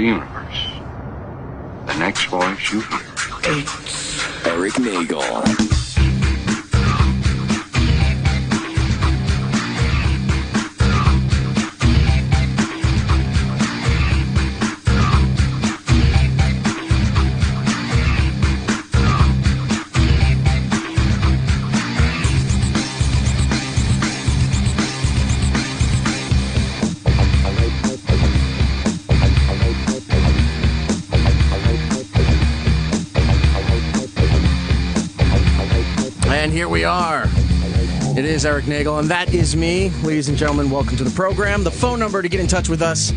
the universe. The next voice you hear. It's Erik Nagel. And here we are. It is Erik Nagel, and that is me. Ladies and gentlemen, welcome to the program. The phone number to get in touch with us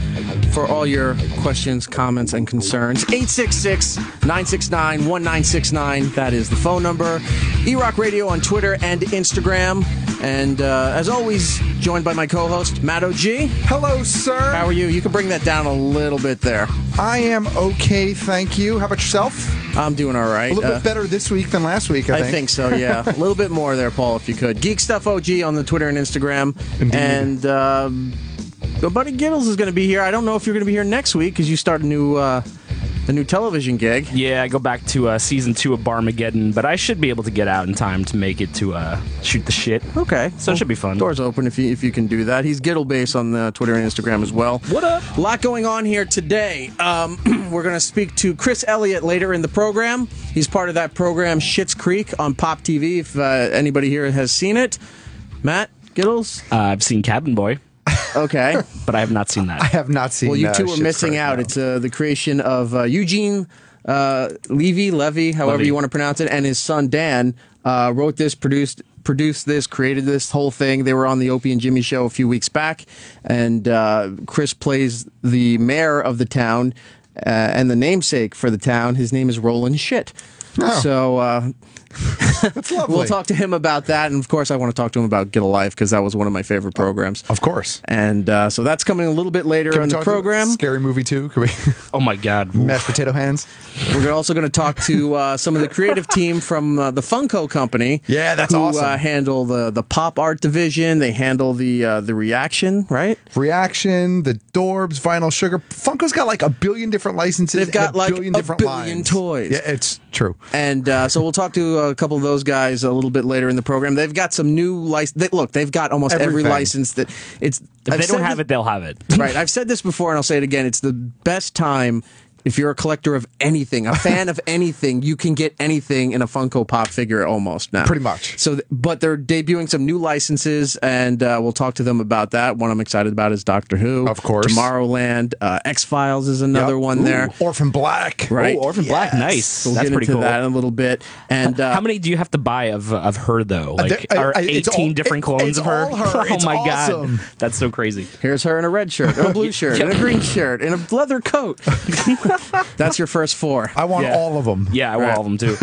for all your questions, comments, and concerns, 866-969-1969. That is the phone number. E-Rock Radio on Twitter and Instagram. And as always, joined by my co-host, Matt O.G. Hello, sir. How are you? You can bring that down a little bit there. I am okay, thank you. How about yourself? I'm doing all right. A little bit better this week than last week, I think. I think so, yeah. A little bit more there, Paul, if you could. Geek Stuff OG on the Twitter and Instagram. Indeed. And Buddy Giddles is going to be here. I don't know if you're going to be here next week because you start a new television gig. Yeah, I go back to season 2 of Barmageddon, but I should be able to get out in time to make it to shoot the shit. Okay. So it should be fun. Doors open if you can do that. He's Giddlebase on the Twitter and Instagram as well. What up? A lot going on here today. We're going to speak to Chris Elliott later in the program. He's part of that program Schitt's Creek on Pop TV, if anybody here has seen it. Matt Giddles? I've seen Cabin Boy. Okay. But I have not seen that. I have not seen that. Well, you two are missing out. No. It's the creation of Eugene Levy, however you want to pronounce it, and his son Dan wrote this, produced this, created this whole thing. They were on the Opie and Jimmy show a few weeks back, and Chris plays the mayor of the town and the namesake for the town. His name is Roland Shit. Oh. So That's lovely. we'll talk to him about that, and of course I want to talk to him about Get a Life because that was one of my favorite programs. Of course. And so that's coming a little bit later Can we in the talk program. Scary movie too? Can we? Oh my god. Mashed potato hands. We're also going to talk to some of the creative team from the Funko Company. Yeah, that's who, awesome. Handle the pop art division. They handle the reaction, right? Reaction, the Dorbs, Vinyl Sugar. Funko's got like a billion different licenses. They've got and like billion a different billion lines. toys. Yeah, it's true. And so we'll talk to a couple of those guys a little bit later in the program. They've got some new license. Look, they've got almost every Everything. license that it's. If they don't have it, they'll have it. Right. I've said this before, and I'll say it again. It's the best time. If you're a collector of anything, a fan of anything, you can get anything in a Funko Pop figure almost now. Pretty much. So, but they're debuting some new licenses, and we'll talk to them about that. One I'm excited about is Doctor Who. Of course. Tomorrowland. X-Files is another one there. Orphan Black. Right. Oh, Orphan Black, nice. We'll That's get pretty into cool. that in a little bit. And How many do you have to buy of her though? Like, are it's 18 all- different clones it's of her? all her. Oh It's my awesome. god, that's so crazy. here's her in a red shirt, in a blue shirt, in a green shirt, in a leather coat. That's your first 4. I want Yeah. all of them. Yeah, I want all of them too.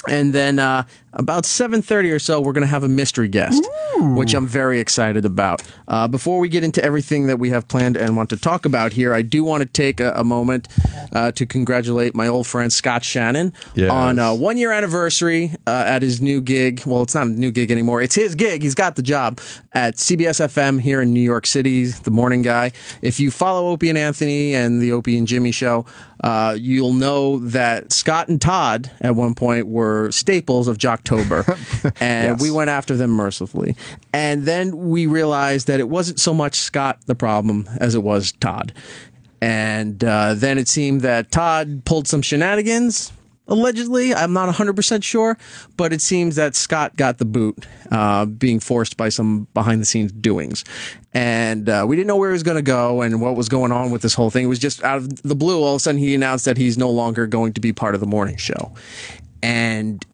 And then about 7:30 or so, we're going to have a mystery guest, which I'm very excited about. Before we get into everything that we have planned and want to talk about here, I do want to take a moment to congratulate my old friend Scott Shannon on a 1-year anniversary at his new gig. Well, it's not a new gig anymore. It's his gig. He's got the job at CBS FM here in New York City, the morning guy. If you follow Opie and Anthony and the Opie and Jimmy show, you'll know that Scott and Todd at one point were staples of Jocktober, and Yes. we went after them mercifully. And then we realized that it wasn't so much Scott the problem as it was Todd. And then it seemed that Todd pulled some shenanigans, allegedly. I'm not 100% sure, but it seems that Scott got the boot, being forced by some behind-the-scenes doings. And we didn't know where he was going to go and what was going on with this whole thing. It was just out of the blue. All of a sudden, he announced that he's no longer going to be part of the morning show. And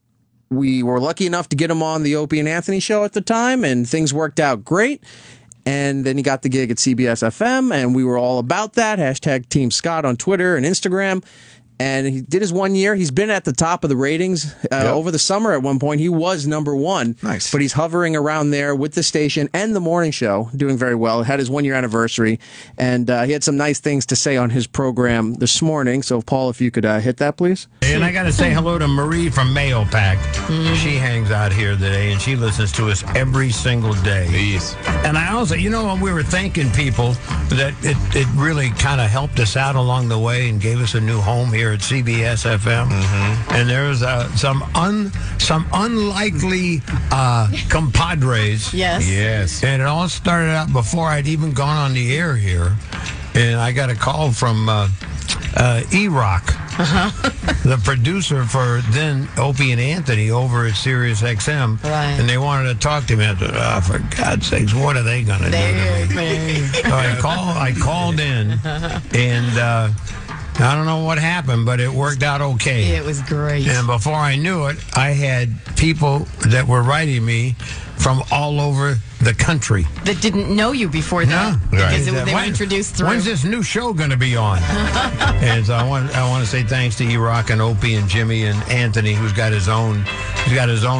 we were lucky enough to get him on the Opie and Anthony show at the time, and things worked out great. And then he got the gig at CBS FM, and we were all about that. Hashtag Team Scott on Twitter and Instagram. And he did his 1 year. He's been at the top of the ratings over the summer. At one point, he was number one. Nice. But he's hovering around there with the station and the morning show, doing very well. Had his 1 year anniversary, and he had some nice things to say on his program this morning. So, Paul, if you could hit that, please. And I got to say hello to Marie from Mayo Pack. She hangs out here today, and she listens to us every single day. Please. And I also, we were thanking people that it really kind of helped us out along the way and gave us a new home here at CBS FM. And there was some unlikely compadres. Yes. And it all started out before I'd even gone on the air here. And I got a call from E-Rock, the producer for then Opie and Anthony over at Sirius XM. Right. And they wanted to talk to me. I said, for God's sakes, what are they going to do to me? So I called in, and I don't know what happened, but it worked out okay. It was great. And before I knew it, I had people that were writing me from all over the country. That didn't know you before that. Because they were introduced through. When's this new show going to be on? And so I want to say thanks to E-Rock and Opie and Jimmy and Anthony, who's got his own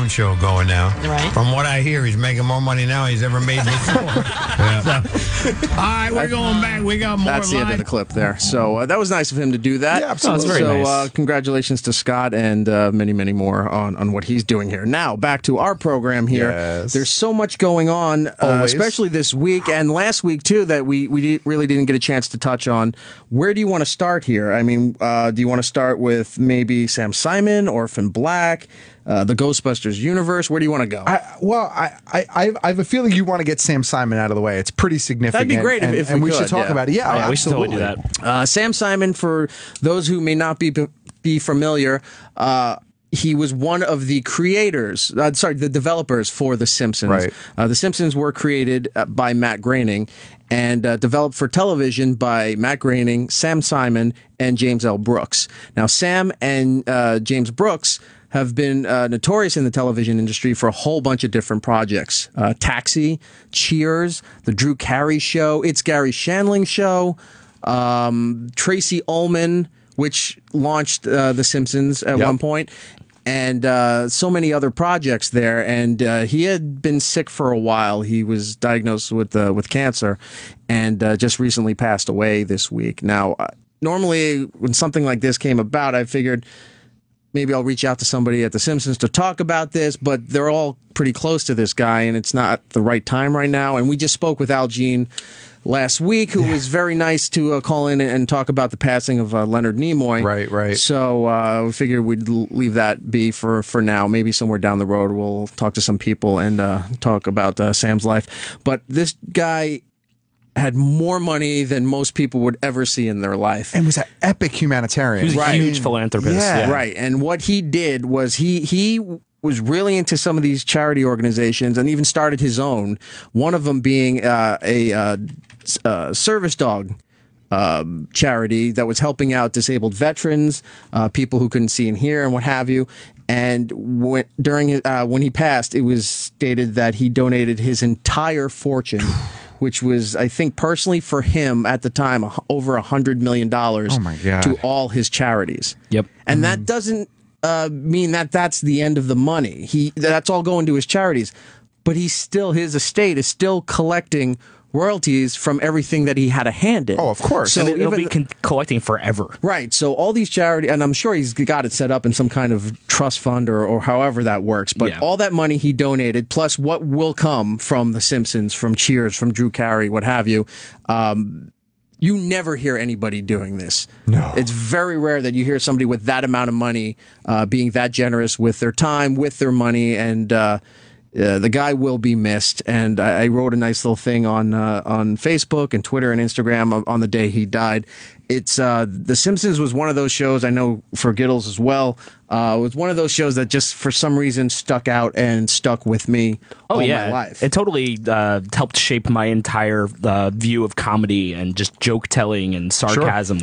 show going now. Right. From what I hear, he's making more money now than he's ever made before. So, all right, we're going back. We got more. That's the end of the clip there. So that was nice of him to do that. Yeah, absolutely. That's very so nice. Congratulations to Scott and many, many more on what he's doing here. Now, back to our program here. Yes. There's so much going on, especially this week and last week, too, that we really didn't get a chance to touch on. Where do you want to start here? I mean, do you want to start with maybe Sam Simon, Orphan Black, the Ghostbusters universe? Where do you want to go? I have a feeling you want to get Sam Simon out of the way. It's pretty significant. That'd be great if we should could, talk yeah. about it. Yeah, we should absolutely. totally do that. Sam Simon, for those who may not be familiar, he was one of the creators, the developers for The Simpsons. Right. The Simpsons were created by Matt Groening and developed for television by Matt Groening, Sam Simon, and James L. Brooks. Now, Sam and James Brooks have been notorious in the television industry for a whole bunch of different projects. Taxi, Cheers, The Drew Carey Show, It's Gary Shandling Show, Tracy Ullman, which launched The Simpsons at one point, and so many other projects there. And he had been sick for a while. He was diagnosed with cancer and just recently passed away this week. Now, normally when something like this came about, I figured maybe I'll reach out to somebody at The Simpsons to talk about this, but they're all pretty close to this guy, and it's not the right time right now. And we just spoke with Al Jean last week, who was very nice to call in and talk about the passing of Leonard Nimoy. Right. So we figured we'd leave that be for now. Maybe somewhere down the road we'll talk to some people and talk about Sam's life. But this guy had more money than most people would ever see in their life. And was an epic humanitarian. He was a huge philanthropist. Yeah. Right. And what he did was he was really into some of these charity organizations and even started his own, one of them being a service dog charity that was helping out disabled veterans, people who couldn't see and hear and what have you. And when he passed, it was stated that he donated his entire fortune, which was, I think, personally for him at the time, over $100 million to all his charities. Yep. And that doesn't mean that that's the end of the money. That's all going to his charities. But his estate is still collecting royalties from everything that he had a hand in. Oh, of course. So It'll be collecting forever. Right. So all these charities, and I'm sure he's got it set up in some kind of trust fund or however that works, but all that money he donated, plus what will come from The Simpsons, from Cheers, from Drew Carey, what have you, you never hear anybody doing this. No. It's very rare that you hear somebody with that amount of money being that generous with their time, with their money, and the guy will be missed. And I wrote a nice little thing on Facebook and Twitter and Instagram on the day he died. It's The Simpsons was one of those shows, I know for Giddles as well, was one of those shows that just for some reason stuck out and stuck with me all my life. It totally helped shape my entire view of comedy and just joke telling and sarcasm,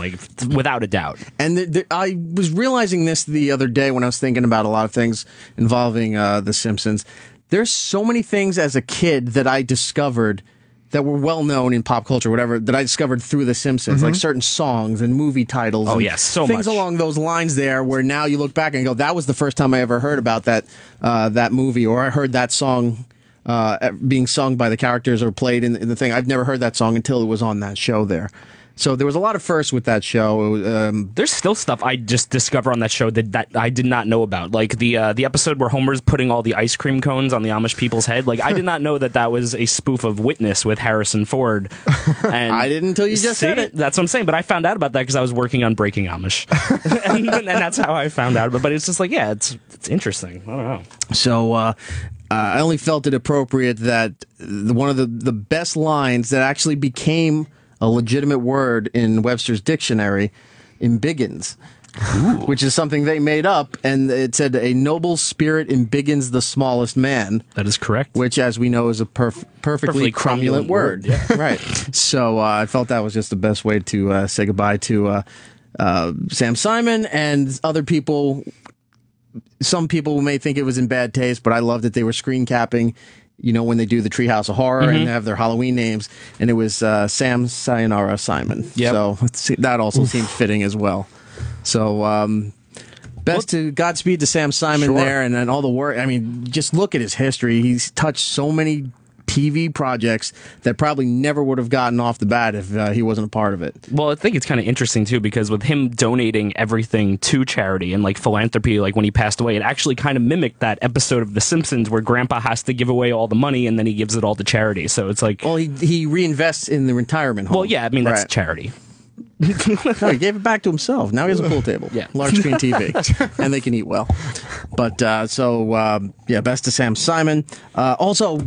without a doubt. And I was realizing this the other day when I was thinking about a lot of things involving The Simpsons. There's so many things as a kid that I discovered that were well known in pop culture, whatever, that I discovered through The Simpsons, like certain songs and movie titles. Oh, and yes, so things much. along those lines there, where now you look back and go, that was the first time I ever heard about that movie, or I heard that song being sung by the characters or played in the thing. I've never heard that song until it was on that show there. So there was a lot of firsts with that show. There's still stuff I just discover on that show that I did not know about. Like the episode where Homer's putting all the ice cream cones on the Amish people's head. Like, I did not know that was a spoof of Witness with Harrison Ford. And I didn't until you just said it. That's what I'm saying. But I found out about that because I was working on Breaking Amish. and that's how I found out. But it's just like, yeah, it's interesting. I don't know. So I only felt it appropriate that one of the best lines that actually became a legitimate word in Webster's dictionary, embiggens, which is something they made up, and it said a noble spirit embiggens the smallest man. That is correct. Which, as we know, is a perfectly cromulent word. Yeah. Right. So I felt that was just the best way to say goodbye to Sam Simon and other people. Some people may think it was in bad taste, but I loved that they were screen capping, when they do the Treehouse of Horror and they have their Halloween names, and it was Sam Sayonara Simon. Yep. So that also seemed fitting as well. So Godspeed to Sam Simon there, and then all the work. I mean, just look at his history. He's touched so many TV projects that probably never would have gotten off the bat if he wasn't a part of it. Well, I think it's kind of interesting too, because with him donating everything to charity and like philanthropy, like when he passed away, it actually kind of mimicked that episode of The Simpsons where Grandpa has to give away all the money and then he gives it all to charity. So it's like, well, he reinvests in the retirement home. Well, yeah, I mean that's charity. No, he gave it back to himself. Now he has a pool table, large screen TV, and they can eat well. But best to Sam Simon. Also,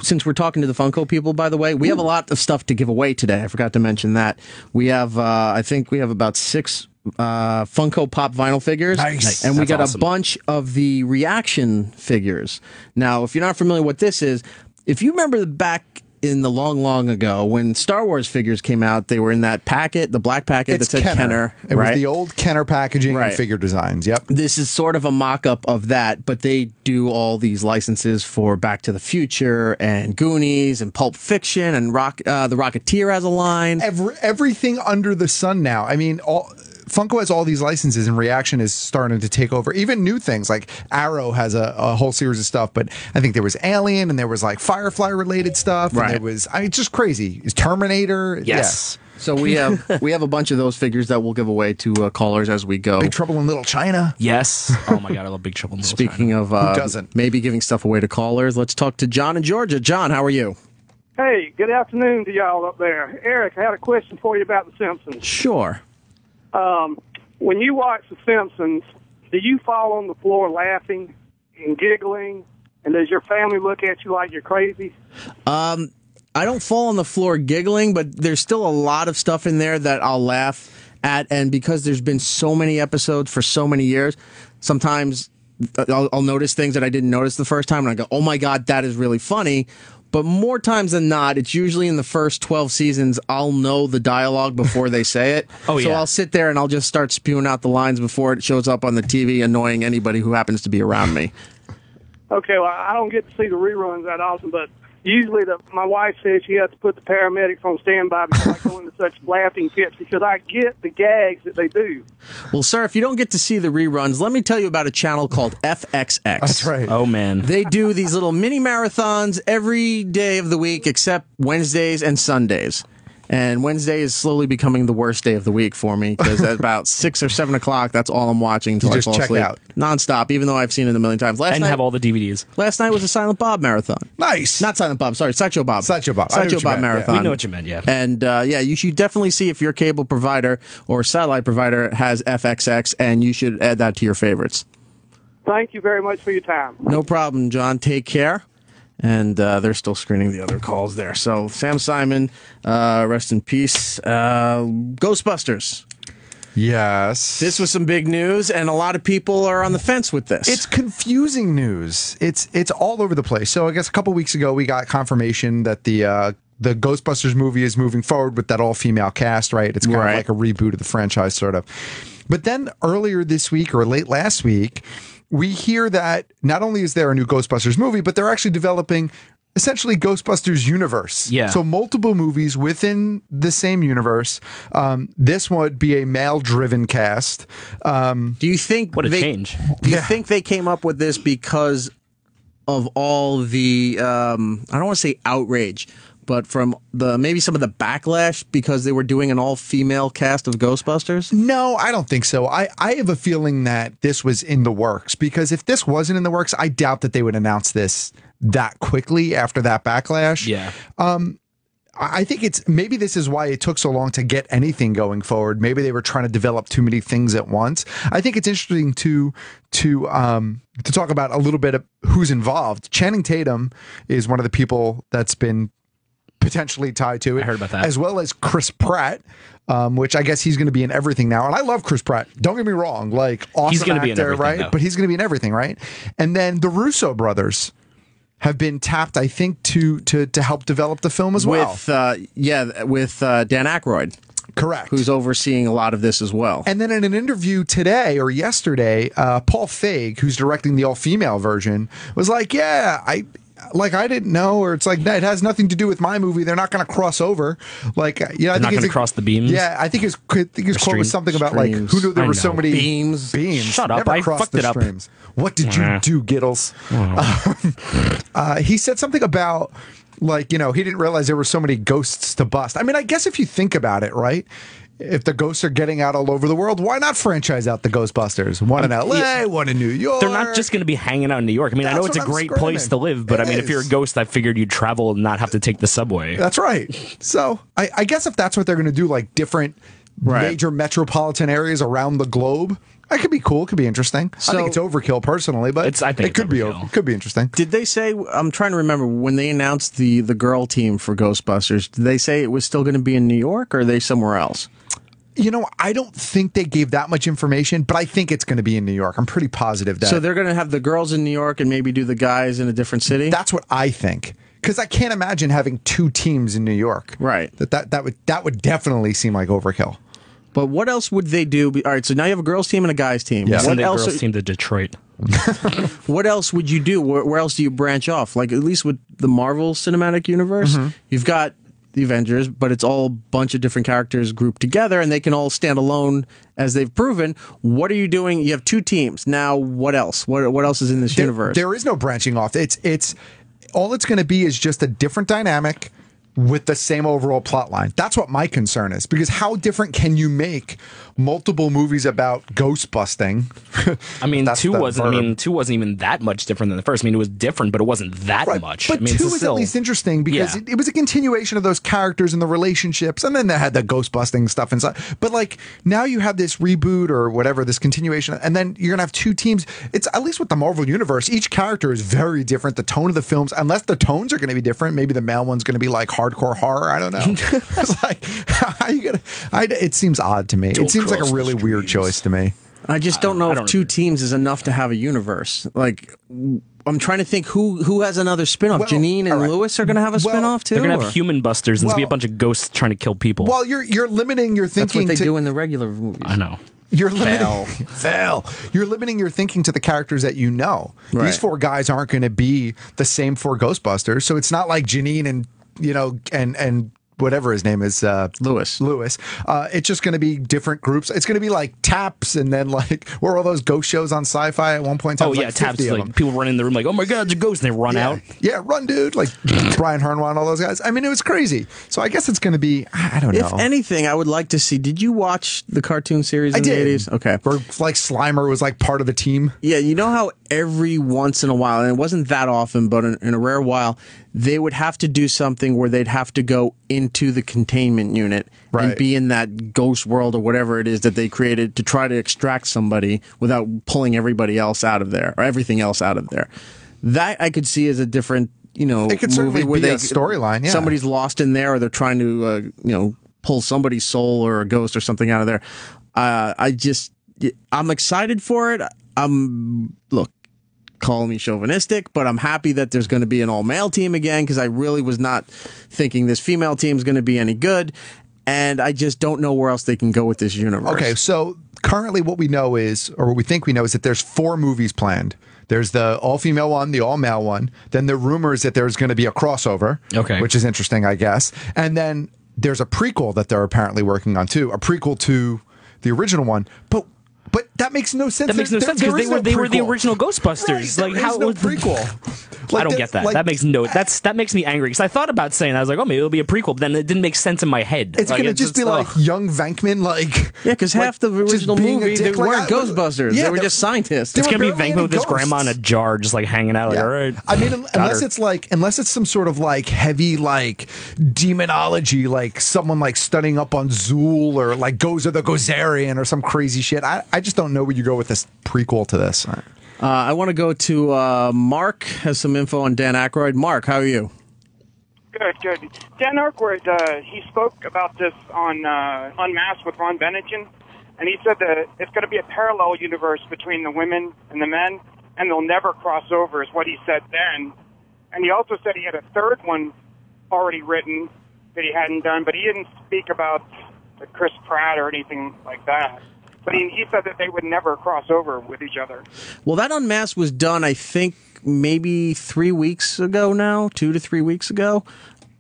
since we're talking to the Funko people, by the way, we have a lot of stuff to give away today. I forgot to mention that. We have, I think we have about 6 Funko Pop vinyl figures. Nice. And we got awesome. a bunch of the reaction figures. Now, if you're not familiar with what this is, if you remember back in the long ago, when Star Wars figures came out, they were in that packet, the black packet that said Kenner. It was the old Kenner packaging and figure designs. Yep. This is sort of a mock-up of that, but they do all these licenses for Back to the Future and Goonies and Pulp Fiction and The Rocketeer has a line. Everything under the sun now. I mean, Funko has all these licenses, and Reaction is starting to take over. Even new things, like Arrow has a whole series of stuff, but I think there was Alien, and there was like Firefly-related stuff, and there was, it's just crazy. It's Terminator. Yes. Yeah. So we have a bunch of those figures that we'll give away to callers as we go. Big Trouble in Little China. Yes. Oh my God, I love Big Trouble in Little China. Speaking of Who doesn't? maybe giving stuff away to callers, let's talk to John in Georgia. John, how are you? Hey, good afternoon to y'all up there. Eric, I had a question for you about The Simpsons. Sure. When you watch The Simpsons, do you fall on the floor laughing and giggling? And does your family look at you like you're crazy? I don't fall on the floor giggling, but there's still a lot of stuff in there that I'll laugh at. And because there's been so many episodes for so many years, sometimes I'll notice things that I didn't notice the first time, and I go, oh my God, that is really funny. But more times than not, it's usually in the first 12 seasons, I'll know the dialogue before they say it. So I'll sit there and I'll just start spewing out the lines before it shows up on the TV, annoying anybody who happens to be around me. Okay, well, I don't get to see the reruns that often, but usually my wife says she has to put the paramedics on standby before I go into such laughing fits, because I get the gags that they do. Well, sir, if you don't get to see the reruns, let me tell you about a channel called FXX. That's right. Oh, man. They do these little mini marathons every day of the week except Wednesdays and Sundays. And Wednesday is slowly becoming the worst day of the week for me, because at about 6 or 7 o'clock, that's all I'm watching until I just fall check asleep. out. Nonstop, even though I've seen it a million times. And have all the DVDs. Last night was a Silent Bob marathon. Nice. Not Silent Bob, sorry, Sideshow Bob. Sideshow Bob. I know Sideshow what you Bob meant, marathon. We know what you meant, yeah. And you should definitely see if your cable provider or satellite provider has FXX, and you should add that to your favorites. Thank you very much for your time. No problem, John. Take care. And they're still screening the other calls there. So Sam Simon, rest in peace. Ghostbusters. Yes. This was some big news, and a lot of people are on the fence with this. It's confusing news. It's all over the place. So I guess a couple weeks ago we got confirmation that the Ghostbusters movie is moving forward with that all-female cast, right? It's kind of like a reboot of the franchise, sort of. But then earlier this week, or late last week, we hear that not only is there a new Ghostbusters movie, but they're actually developing essentially Ghostbusters universe. Yeah. So multiple movies within the same universe. This would be a male-driven cast. Do you think What a change. Do you think they came up with this because of all the I don't want to say outrage, but from maybe some of the backlash because they were doing an all-female cast of Ghostbusters? No, I don't think so. I have a feeling that this was in the works, because if this wasn't in the works, I doubt that they would announce this that quickly after that backlash. Yeah. I think maybe this is why it took so long to get anything going forward. Maybe they were trying to develop too many things at once. I think it's interesting to talk about a little bit of who's involved. Channing Tatum is one of the people that's been potentially tied to it. I heard about that. As well as Chris Pratt, which I guess he's going to be in everything now. And I love Chris Pratt. Don't get me wrong. Like, awesome He's gonna actor, be in everything, right? though. But he's going to be in everything, right? And then the Russo brothers have been tapped, I think, to help develop the film as well. With Dan Aykroyd. Correct. Who's overseeing a lot of this as well. And then in an interview today or yesterday, Paul Feig, who's directing the all-female version, was like, yeah, I didn't know, or it's like, it has nothing to do with my movie. They're not going to cross over. Like, I They're think not going to cross the beams? Yeah, I think his quote was something about, like, who knew there were so many beams. Shut up, Never I crossed fucked the it up. streams. What did you do, Giddles? He said something about, like, he didn't realize there were so many ghosts to bust. I mean, I guess if you think about it, right? If the ghosts are getting out all over the world, why not franchise out the Ghostbusters? One in LA, one in New York. They're not just going to be hanging out in New York. I mean, I know That's it's a what I'm great place to live, but It I mean, if you're a is. ghost, I figured you'd travel and not have to take the subway. That's right. So I guess if that's what they're going to do, like different major metropolitan areas around the globe, that could be cool. It could be interesting. I think it's overkill personally, but I think it could be overkill. could be interesting. Did they say, I'm trying to remember, when they announced the girl team for Ghostbusters, did they say it was still going to be in New York, or are they somewhere else? I don't think they gave that much information, but I think it's going to be in New York. I'm pretty positive that. So they're going to have the girls in New York and maybe do the guys in a different city? That's what I think. Because I can't imagine having two teams in New York. Right. That would definitely seem like overkill. But what else would they do? All right, so now you have a girls team and a guys team. Yeah. What Send the else? girls team to Detroit. What else would you do? Where else do you branch off? Like, at least with the Marvel Cinematic Universe, you've got the Avengers, but it's all a bunch of different characters grouped together, and they can all stand alone as they've proven. What are you doing? You have two teams. Now, what else? What else is in this universe? There is no branching off. It's all it's going to be is just a different dynamic with the same overall plot line. That's what my concern is, because how different can you make multiple movies about ghost busting? I mean, That's two the wasn't verb. even that much different than the first. I mean, it was different, but it wasn't that much. But I mean, two it's was still, at least interesting because Yeah. it was a continuation of those characters and the relationships, and then they had the ghost busting stuff inside. But like now you have this reboot or whatever, this continuation, and then you're gonna have two teams. It's at least with the Marvel universe, each character is very different. The tone of the films, unless the tones are gonna be different, maybe the male one's gonna be like hardcore horror. I don't know. It's like, how are you gonna? It seems odd to me. It seems like a really weird choice to me. I just don't know I if don't two agree. teams is enough to have a universe. Like, I'm trying to think who has another spinoff. Well, Janine and all right. Lewis are going to have a Well, spinoff too. They're gonna or- have human busters and it's gonna be a Well- bunch of ghosts trying to kill people. Well, you're limiting your That's thinking. what they to, do in the regular movies. I know. You're limiting, Val. You're limiting your thinking to the characters that you know. Right. These four guys aren't going to be the same four Ghostbusters, so it's not like Janine and and whatever his name is, Lewis. It's just going to be different groups. It's going to be like Taps, and then like where all those ghost shows on Sci-Fi at one point in time. Oh was yeah, like Tabs 50 of like them. people run in the room like, oh my god, it's a ghost, and they run Yeah. out. Yeah, run, dude! Like Brian Harnwell and all those guys. I mean, it was crazy. So I guess it's going to be. I don't know. If anything, I would like to see. Did you watch the cartoon series I in did. the 80s? Okay. Where like Slimer was like part of a team. Yeah, you know how every once in a while, and it wasn't that often, but in a rare while, they would have to do something where they'd have to go into the containment unit and Right. be in that ghost world or whatever it is that they created to try to extract somebody without pulling everybody else out of there or everything else out of there. That I could see as a different, It could certainly movie where be they a storyline, yeah. somebody's lost in there or they're trying to, pull somebody's soul or a ghost or something out of there. I'm excited for it. Look, call me chauvinistic, but I'm happy that there's going to be an all-male team again because I really was not thinking this female team is going to be any good, and I just don't know where else they can go with this universe. Okay, so currently what we know is, or what we think we know is that there's 4 movies planned. There's the all-female one, the all-male one. Then the rumors that there's going to be a crossover, which is interesting, I guess. And then there's a prequel that they're apparently working on, too. A prequel to the original one. But that makes no sense. That makes no sense because they were the original Ghostbusters. Right, like how no prequel? I don't get that. Like, that makes me angry because I thought about saying I was like, oh, maybe it'll be a prequel, but then it didn't make sense in my head. It's gonna just be like young Venkman, like because half the original movie they weren't Ghostbusters. Yeah, they were just scientists. It's gonna be Venkman with his grandma in a jar, just like hanging out. Like, all right. I mean, unless it's some sort of like heavy like demonology, like someone like studying up on Zool or like Gozer the Gozerian or some crazy shit. I just don't know where you go with this prequel to this. I want to go to Mark, has some info on Dan Aykroyd. Mark, how are you? Good. Dan Aykroyd, he spoke about this on Unmasked with Ron Bennington, and he said that it's going to be a parallel universe between the women and the men, and they'll never cross over, is what he said then. And he also said he had a third one already written that he hadn't done, but he didn't speak about Chris Pratt or anything like that. But he said that they would never cross over with each other. Well, that Unmasked was done, I think, maybe 3 weeks ago now, 2 to 3 weeks ago.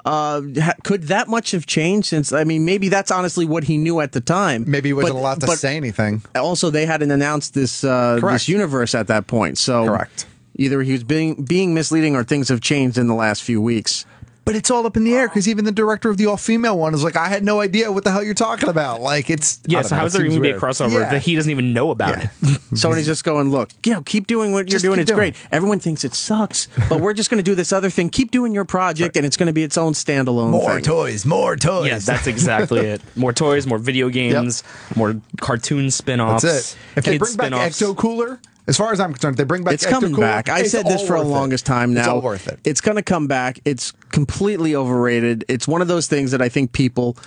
Could that much have changed since, I mean, maybe that's honestly what he knew at the time. Maybe he wasn't allowed to say anything. Also, they hadn't announced this universe at that point. So correct. Either he was being misleading or things have changed in the last few weeks. But it's all up in the air because even the director of the all-female one is like, I had no idea what the hell you're talking about. Like, it's so how is there even be a crossover that he doesn't even know about it? Sony's just going, look, keep doing what you're doing. It's great. Everyone thinks it sucks, but we're just going to do this other thing. Keep doing your project, and it's going to be its own standalone thing. More toys. Yes, that's exactly it. More toys, more video games, more cartoon spin-offs. That's it. If they bring back Ecto Cooler, as far as I'm concerned, if they bring back it's coming back. I said this for the longest time now. It's all worth it. It's going to come back. It's completely overrated. It's one of those things that I think people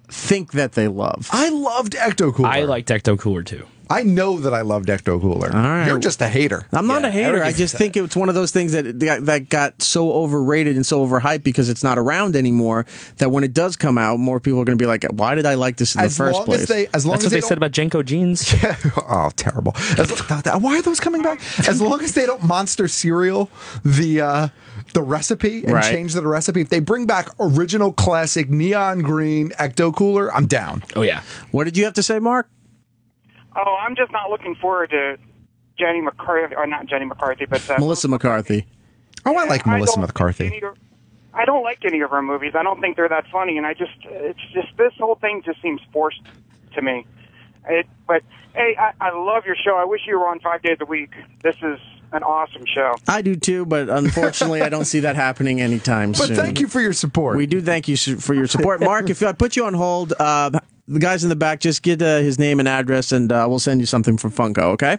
think that they love. I loved Ecto Cooler. I liked Ecto Cooler too. I know that I loved Ecto Cooler. All right. You're just a hater. I'm not a hater. I just think it's one of those things that got so overrated and so overhyped because it's not around anymore that when it does come out, more people are going to be like, why did I like this in the first place? That's what they said about Jenko jeans. Yeah. Oh, terrible. Why are those coming back? As long as they don't monster cereal the recipe and change the recipe. If they bring back original classic neon green Ecto Cooler, I'm down. Oh, yeah. What did you have to say, Mark? Oh, I'm just not looking forward to Jenny McCarthy, or not Jenny McCarthy, but Melissa McCarthy. Oh, I like Melissa McCarthy. I don't like any of her movies. I don't think they're that funny, and it's just this whole thing just seems forced to me. But hey, I love your show. I wish you were on 5 days a week. This is an awesome show. I do too, but unfortunately, I don't see that happening anytime soon. But thank you for your support. We do thank you for your support, Mark. If I put you on hold. The guys in the back, just get his name and address, and we'll send you something from Funko, okay?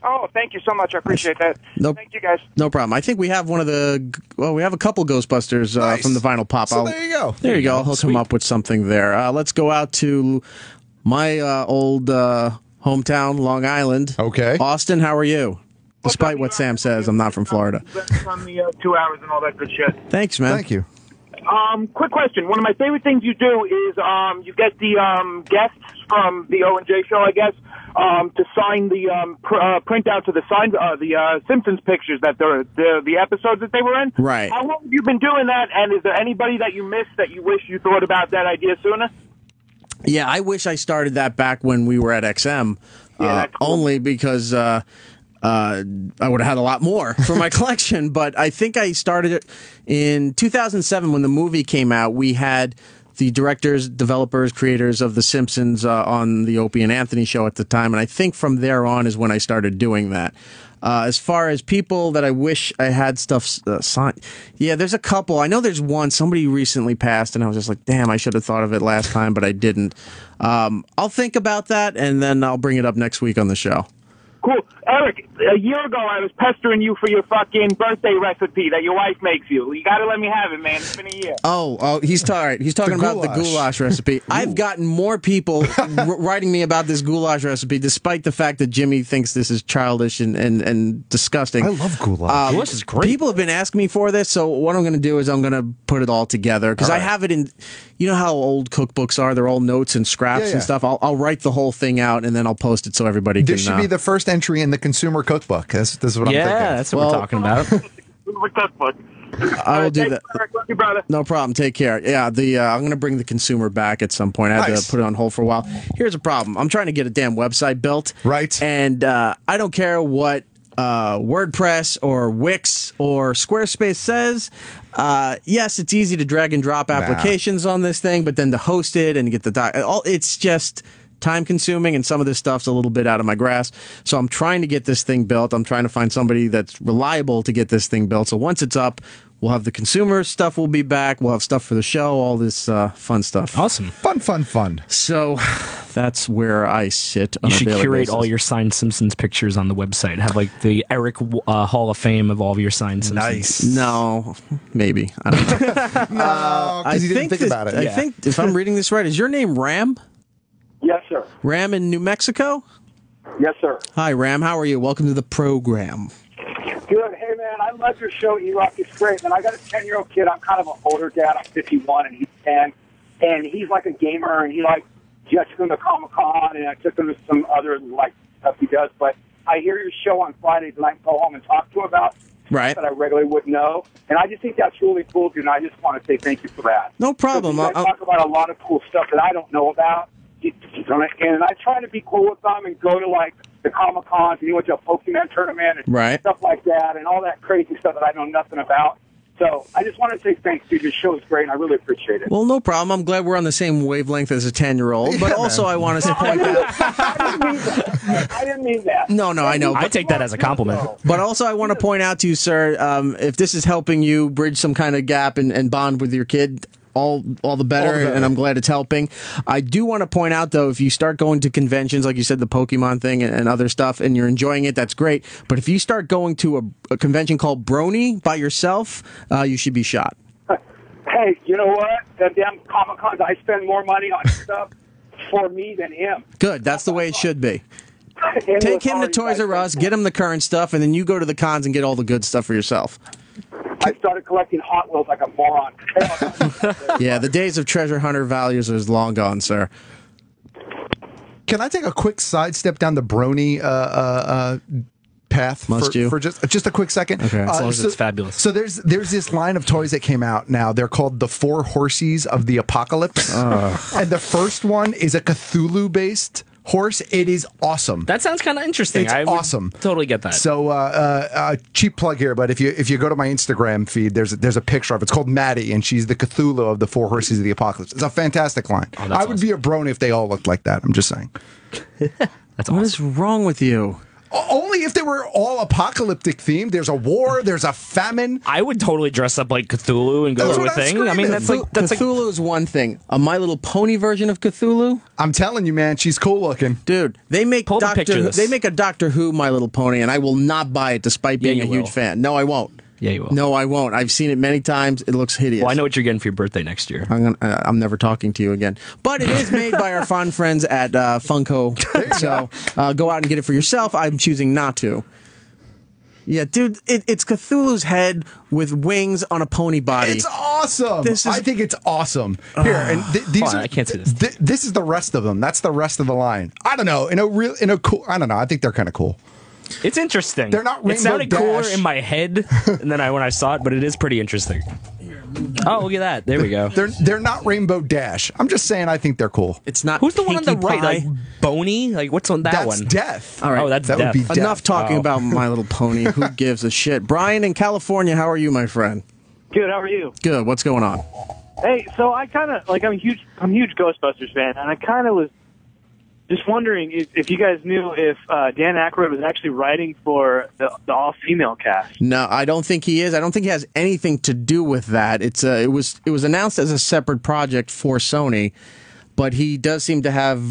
Oh, thank you so much. I appreciate that. Thank you, guys. No problem. I think we have we have a couple Ghostbusters from the Vinyl Pop. So there you go. There you go. I'll hook him up with something there. Let's go out to my old hometown, Long Island. Okay. Austin, how are you? Despite what Sam says, I'm not from Florida. On the 2 hours and all that good shit. Thanks, man. Thank you. Quick question. One of my favorite things you do is you get the guests from the O&J show, I guess, to sign the printout to the Simpsons pictures that the episodes that they were in. Right. How long have you been doing that? And is there anybody that you missed that you wish you thought about that idea sooner? Yeah, I wish I started that back when we were at XM. Cool. Only because I would have had a lot more for my collection, but I think I started it in 2007 when the movie came out. We had the directors, developers, creators of The Simpsons on the Opie and Anthony show at the time, and I think from there on is when I started doing that. As far as people that I wish I had stuff signed, yeah, there's a couple. I know there's one. Somebody recently passed, and I was just like, damn, I should have thought of it last time, but I didn't. I'll think about that, and then I'll bring it up next week on the show. Cool. Eric, a year ago I was pestering you for your fucking birthday recipe that your wife makes you. You got to let me have it, man. It's been a year. Oh, he's talking about the goulash recipe. I've gotten more people writing me about this goulash recipe, despite the fact that Jimmy thinks this is childish and disgusting. I love goulash. Goulash is great. People have been asking me for this, so what I'm going to do is I'm going to put it all together because I have it in. You know how old cookbooks are? They're all notes and scraps and stuff. I'll write the whole thing out and then I'll post it so everybody can. This should be the first entry in the consumer cookbook. This is what I'm thinking. Yeah, that's what we're talking about. Cookbook. I will do that. Eric, love you, brother. No problem. Take care. Yeah, I'm going to bring the consumer back at some point. I had to put it on hold for a while. Here's a problem. I'm trying to get a damn website built. Right. And I don't care what WordPress or Wix or Squarespace says. Yes, it's easy to drag and drop applications on this thing, but then to host it and get the it's just time consuming, and some of this stuff's a little bit out of my grasp. So I'm trying to get this thing built. I'm trying to find somebody that's reliable to get this thing built. So once it's up, we'll have the consumer stuff will be back. We'll have stuff for the show, all this fun stuff. Awesome. Fun. So that's where I sit on You a should daily curate basis. all your signed Simpsons pictures on the website. Have like the Eric Hall of Fame of all of your signed Simpsons. Nice. No, maybe. I don't know. No, because you didn't think about it. I think, if I'm reading this right, is your name Ram? Yes, sir. Ram in New Mexico? Yes, sir. Hi, Ram. How are you? Welcome to the program. Good. Hey, man, I love your show, E-Rock. It's great, man. I got a 10-year-old kid. I'm kind of an older dad. I'm 51, and he's 10. And he's like a gamer, and he, just going to Comic-Con, and I took him to some other, stuff he does. But I hear your show on Fridays, and I can go home and talk to him about Right. that I regularly wouldn't know. And I just think that's really cool, dude, and I just want to say thank you for that. No problem. You guys talk about a lot of cool stuff that I don't know about. And I try to be cool with them and go to, the Comic-Cons, and you went to a Pokemon tournament and stuff like that, and all that crazy stuff that I know nothing about. So I just want to say thanks, dude. Your show is great, and I really appreciate it. Well, no problem. I'm glad we're on the same wavelength as a 10-year-old. But also, I want to point out. I didn't mean that. No, I know. I take that as a compliment. But also, I want to point out to you, sir, if this is helping you bridge some kind of gap and bond with your kid, all the better, and I'm glad it's helping. I do want to point out, though, if you start going to conventions, like you said, the Pokemon thing and other stuff, and you're enjoying it, that's great. But if you start going to a convention called Brony by yourself, you should be shot. Hey, you know what? The damn Comic-Cons, I spend more money on stuff for me than him. Good. That's the way it should be. Take him to Toys R Us, get him the current stuff, and then you go to the cons and get all the good stuff for yourself. I started collecting Hot Wheels like a moron. Yeah, the days of treasure hunter values is long gone, sir. Can I take a quick sidestep down the Brony path for just a quick second? Okay, as long as it's fabulous. So there's this line of toys that came out now. They're called the Four Horses of the Apocalypse. And the first one is a Cthulhu-based horse. It is awesome. That sounds kind of interesting. It's awesome. Totally get that. So, cheap plug here, but if you go to my Instagram feed, there's a picture of it. It's called Maddie, and she's the Cthulhu of the Four Horses of the Apocalypse. It's a fantastic line. I would be a brony if they all looked like that. I'm just saying. That's What is wrong with you? Only if they were all apocalyptic themed. There's a war. There's a famine. I would totally dress up like Cthulhu and go to a thing. I mean, that's Cthulhu is one thing. A My Little Pony version of Cthulhu. I'm telling you, man, she's cool looking, dude. They make Pull the picture of this. They make a Doctor Who My Little Pony, and I will not buy it, despite being a huge fan. No, I won't. Yeah, you will. No, I won't. I've seen it many times. It looks hideous. Well, I know what you're getting for your birthday next year. I'm never talking to you again. But it is made by our fond friends at Funko. So go out and get it for yourself. I'm choosing not to. Yeah, dude, it's Cthulhu's head with wings on a pony body. It's awesome. I think it's awesome. Here, and these are. I can't see this. This is the rest of them. That's the rest of the line. I don't know. In a cool. I don't know. I think they're kind of cool. It's interesting. They're not Rainbow It sounded Dash. cooler in my head than when I saw it, but it is pretty interesting. Oh, look at that. There we go. They're not Rainbow Dash. I'm just saying I think they're cool. It's not. Who's the one on the Pinkie right? Pie? Like Boney? Like what's on that That's one? Death. All right. Oh, that's that Death. would be Death. Enough talking about My Little Pony. Who gives a shit? Brian in California, how are you, my friend? Good. How are you? Good. What's going on? Hey, so I kind of I'm a huge Ghostbusters fan, and I kind of was just wondering if you guys knew if Dan Aykroyd was actually writing for the all-female cast. No, I don't think he is. I don't think he has anything to do with that. It was announced as a separate project for Sony, but he does seem to have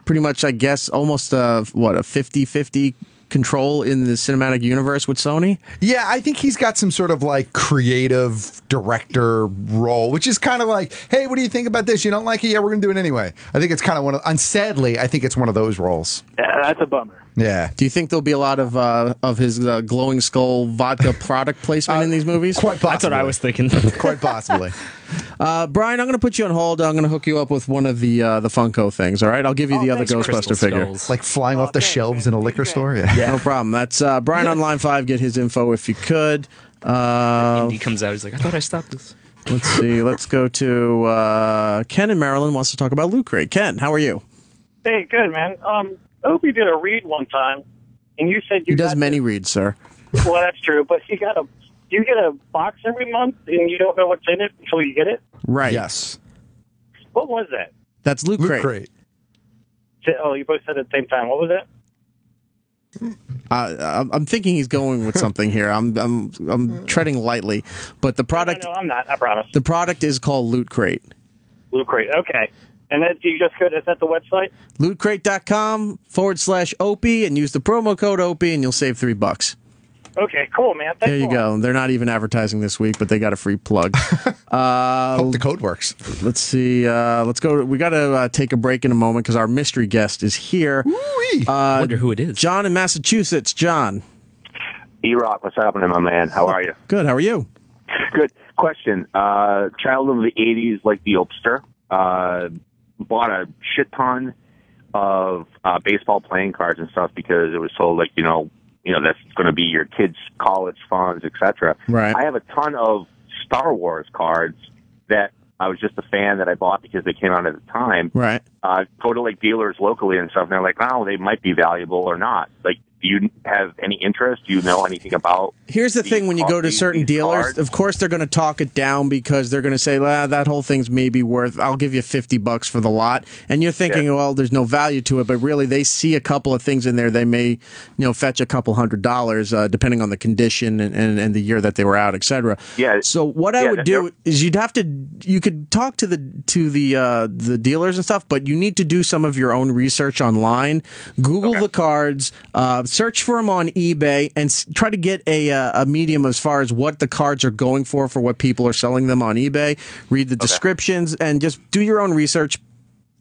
pretty much, I guess, almost a 50-50 control in the cinematic universe with Sony. Yeah, I think he's got some sort of creative director role, which is kind of like, hey, what do you think about this? You don't like it? Yeah, we're going to do it anyway. I think it's kind of one of, and sadly, I think it's one of those roles. Yeah, that's a bummer. Yeah. Do you think there'll be a lot of his glowing skull vodka product placement in these movies? Quite possibly. That's what I was thinking. Quite possibly. Brian, I'm going to put you on hold. I'm going to hook you up with one of the Funko things. All right, I'll give you the other Ghostbuster figure, like flying off the shelves in a liquor store. Yeah, no problem. That's Brian on line 5. Get his info if you could. Indy comes out. He's like, I thought I stopped this. Let's see. Let's go to Ken in Maryland. Wants to talk about Loot Crate. Ken, how are you? Hey, good, man. Opie did a read one time, and you said He does many reads, sir. Well, that's true, but you get a box every month, and you don't know what's in it until you get it? Right. Yes. What was that? That's Loot Crate. Oh, you both said it at the same time. What was that? I'm thinking he's going with something here. I'm treading lightly, but the product. No, I'm not. I promise. The product is called Loot Crate. Loot Crate. Okay. And then you just go. Is that the website? LootCrate.com/Opie and use the promo code Opie and you'll save $3. Okay, cool, man. Thanks there you go. They're not even advertising this week, but they got a free plug. Hope the code works. Let's see. Let's go. We got to take a break in a moment because our mystery guest is here. I wonder who it is. John in Massachusetts. John. E-Rock, what's happening, my man? How are you? Good. How are you? Good. Question. Child of the 80s, like the Opster. Bought a shit ton of baseball playing cards and stuff because it was so, like, that's going to be your kids' college funds, etc. Right. I have a ton of Star Wars cards that I was just a fan that I bought because they came out at the time. Right. Go to, like, dealers locally and stuff, and they're like, oh, they might be valuable or not. Like, do you have any interest? Do you know anything about? Here's the thing: when you go to certain dealers, cards? of course they're going to talk it down because they're going to say, well, that whole thing's maybe worth, I'll give you $50 for the lot. And you're thinking, well, there's no value to it, but really they see a couple of things in there. They may, fetch a couple $100, depending on the condition and the year that they were out, etc. Yeah. So what I would do is you could talk to the dealers and stuff, but you need to do some of your own research online. Google the cards, search for them on eBay, and try to get a medium as far as what the cards are going for what people are selling them on eBay. Read the descriptions and just do your own research.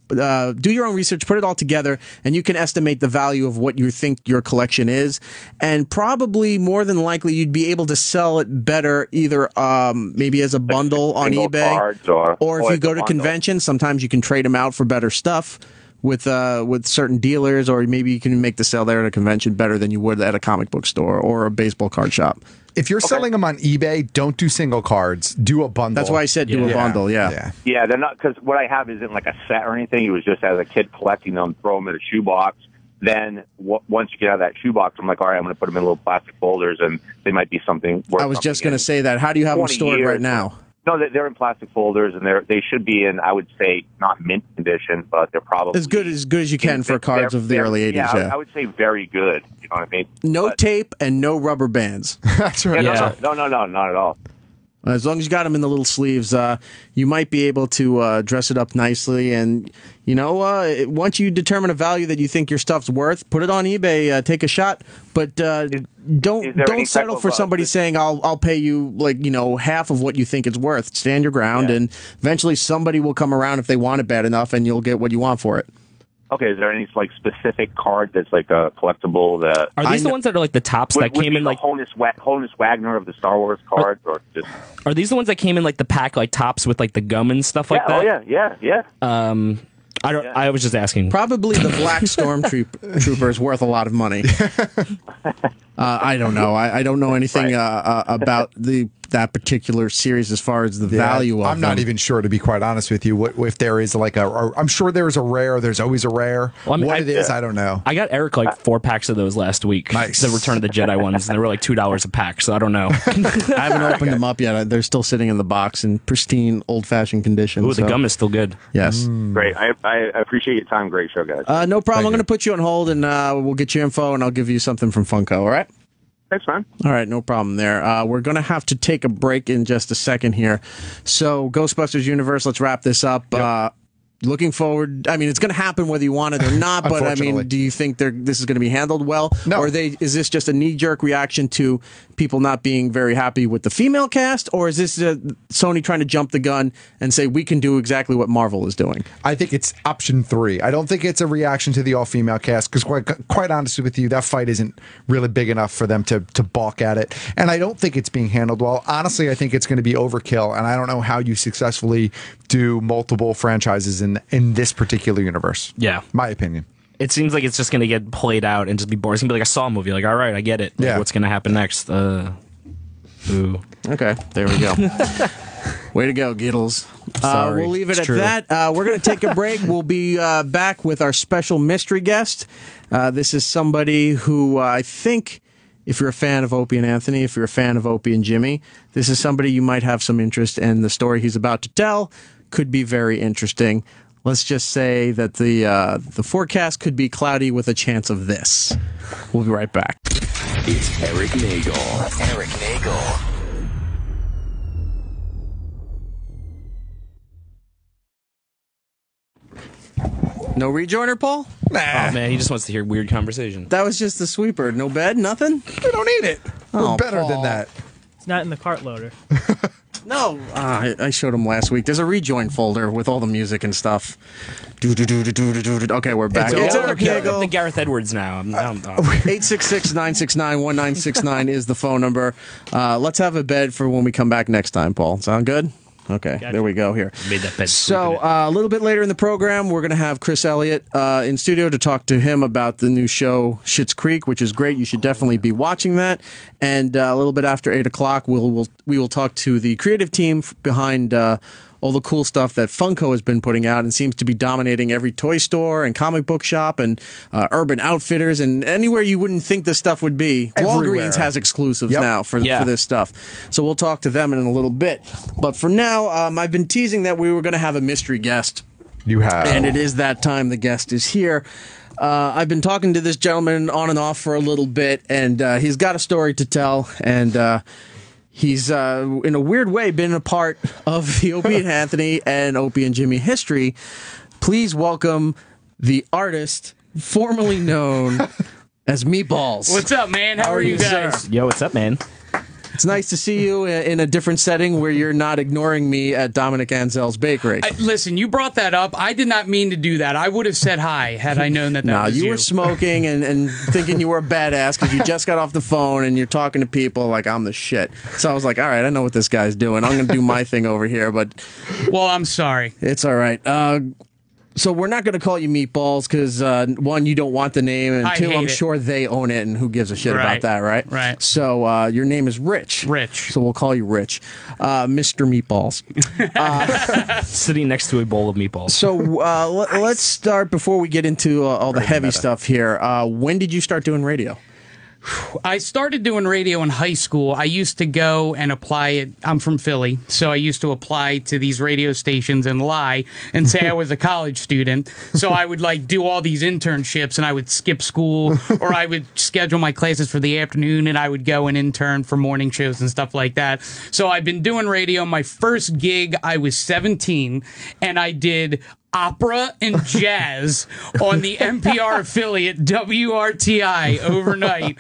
Put it all together, and you can estimate the value of what you think your collection is. And probably more than likely, you'd be able to sell it better either maybe as a bundle on eBay, or if you go to conventions, sometimes you can trade them out for better stuff with certain dealers, or maybe you can make the sale there at a convention better than you would at a comic book store or a baseball card shop. If you're selling them on eBay, don't do single cards. Do a bundle. That's why I said do a bundle, Yeah, they're not, because what I have isn't like a set or anything. It was just as a kid collecting them, throw them in a shoebox. Then once you get out of that shoebox, I'm like, all right, I'm going to put them in little plastic folders, and they might be something worth. I was just going to say that. How do you have them stored right now? No, they're in plastic folders, and they should be in, I would say, not mint condition, but they're probably as good as you can for cards of the early 80s. Yeah, I would say very good. You know what I mean? No tape and no rubber bands. That's right. No, not at all. As long as you got them in the little sleeves, you might be able to dress it up nicely. And, once you determine a value that you think your stuff's worth, put it on eBay, take a shot. But don't settle for somebody saying, I'll pay you, half of what you think it's worth. Stand your ground, and eventually somebody will come around if they want it bad enough, and you'll get what you want for it. Okay, is there any specific card that's like a collectible that are these the ones that are like the tops that came in like Honus Wagner of the Star Wars cards, or just are these the ones that came in like the pack like tops with like the gum and stuff like that? Oh yeah. I don't. I was just asking. Probably the black stormtrooper is worth a lot of money. I don't know. I don't know anything about that particular series as far as the value of I'm not them. even sure, to be quite honest with you, if there is like I'm sure there's a rare. There's always a rare. Well, what it is, I don't know. I got Eric like 4 packs of those last week. Nice. The Return of the Jedi ones, and they were like $2 a pack. So I don't know. I haven't opened them up yet. They're still sitting in the box in pristine, old-fashioned condition. Ooh, the gum is still good. Yes. Great. I appreciate your time. Great show, guys. No problem. I'm going to put you on hold, and we'll get you info, and I'll give you something from Funko. All right? Thanks, man. All right, no problem there. We're going to have to take a break in just a second here. So, Ghostbusters Universe, let's wrap this up. Yep. looking forward? I mean, it's going to happen whether you want it or not. But I mean, do you think this is going to be handled well? No. Or is this just a knee-jerk reaction to people not being very happy with the female cast, or is this Sony trying to jump the gun and say we can do exactly what Marvel is doing? I think it's option 3. I don't think it's a reaction to the all-female cast because, quite honestly with you, that fight isn't really big enough for them to balk at it. And I don't think it's being handled well. Honestly, I think it's going to be overkill, and I don't know how you successfully do multiple franchises in this particular universe. Yeah. My opinion. It seems like it's just going to get played out and just be boring. It's going to be like a Saw movie. Like, all right, I get it. Like, what's going to happen next? Ooh. Okay, there we go. Way to go, Giddles. Sorry. We'll leave it It's at true. that. We're going to take a break. We'll be back with our special mystery guest. This is somebody who I think, if you're a fan of Opie and Anthony, if you're a fan of Opie and Jimmy, this is somebody you might have some interest in. The story he's about to tell could be very interesting. Let's just say that the forecast could be cloudy with a chance of this. We'll be right back. It's Erik Nagel. Erik Nagel. No rejoiner, Paul? Nah. Oh, man, he just wants to hear weird conversation. That was just the sweeper. No bed? Nothing? We don't need it. Oh, We're better Paul. than that. It's not in the cart loader. No. I showed him last week. There's a rejoin folder with all the music and stuff. Okay, we're back. It's Erik Nagel. The Gareth Edwards now. 866-969-1969 is the phone number. Let's have a bed for when we come back next time, Paul. Sound good? Okay, There we go here. Made that bed. So a little bit later in the program, we're going to have Chris Elliott in studio to talk to him about the new show Schitt's Creek, which is great. You should definitely be watching that. And a little bit after 8 o'clock, we will talk to the creative team behind all the cool stuff that Funko has been putting out and seems to be dominating every toy store and comic book shop and Urban Outfitters and anywhere you wouldn't think this stuff would be. Everywhere. Walgreens has exclusives now for this stuff. So we'll talk to them in a little bit. But for now, I've been teasing that we were going to have a mystery guest. You have. And it is that time. The guest is here. I've been talking to this gentleman on and off for a little bit, and he's got a story to tell, and he's, in a weird way, been a part of the Opie and Anthony and Opie and Jimmy history. Please welcome the artist formerly known as Meatballs. What's up, man? How are you guys? Yo, what's up, man? It's nice to see you in a different setting where you're not ignoring me at Dominic Anzel's Bakery. Listen, you brought that up. I did not mean to do that. I would have said hi had I known that was you were smoking and thinking you were a badass because you just got off the phone and you're talking to people like I'm the shit. So I was like, all right, I know what this guy's doing. I'm going to do my thing over here. But well, I'm sorry. It's all right. So we're not going to call you Meatballs because, one, you don't want the name, and two, I'm sure they own it, and who gives a shit about that, right? Right. So your name is Rich. Rich. So we'll call you Rich. Mr. Meatballs. Sitting next to a bowl of meatballs. So let's start before we get into all the heavy stuff here. When did you start doing radio? I started doing radio in high school. I used to go and apply it. I'm from Philly, so I used to apply to these radio stations and lie and say I was a college student. So I would do all these internships, and I would skip school, or I would schedule my classes for the afternoon, and I would go and intern for morning shows and stuff like that. So I've been doing radio. My first gig, I was 17, and I did opera and jazz on the NPR affiliate WRTI overnight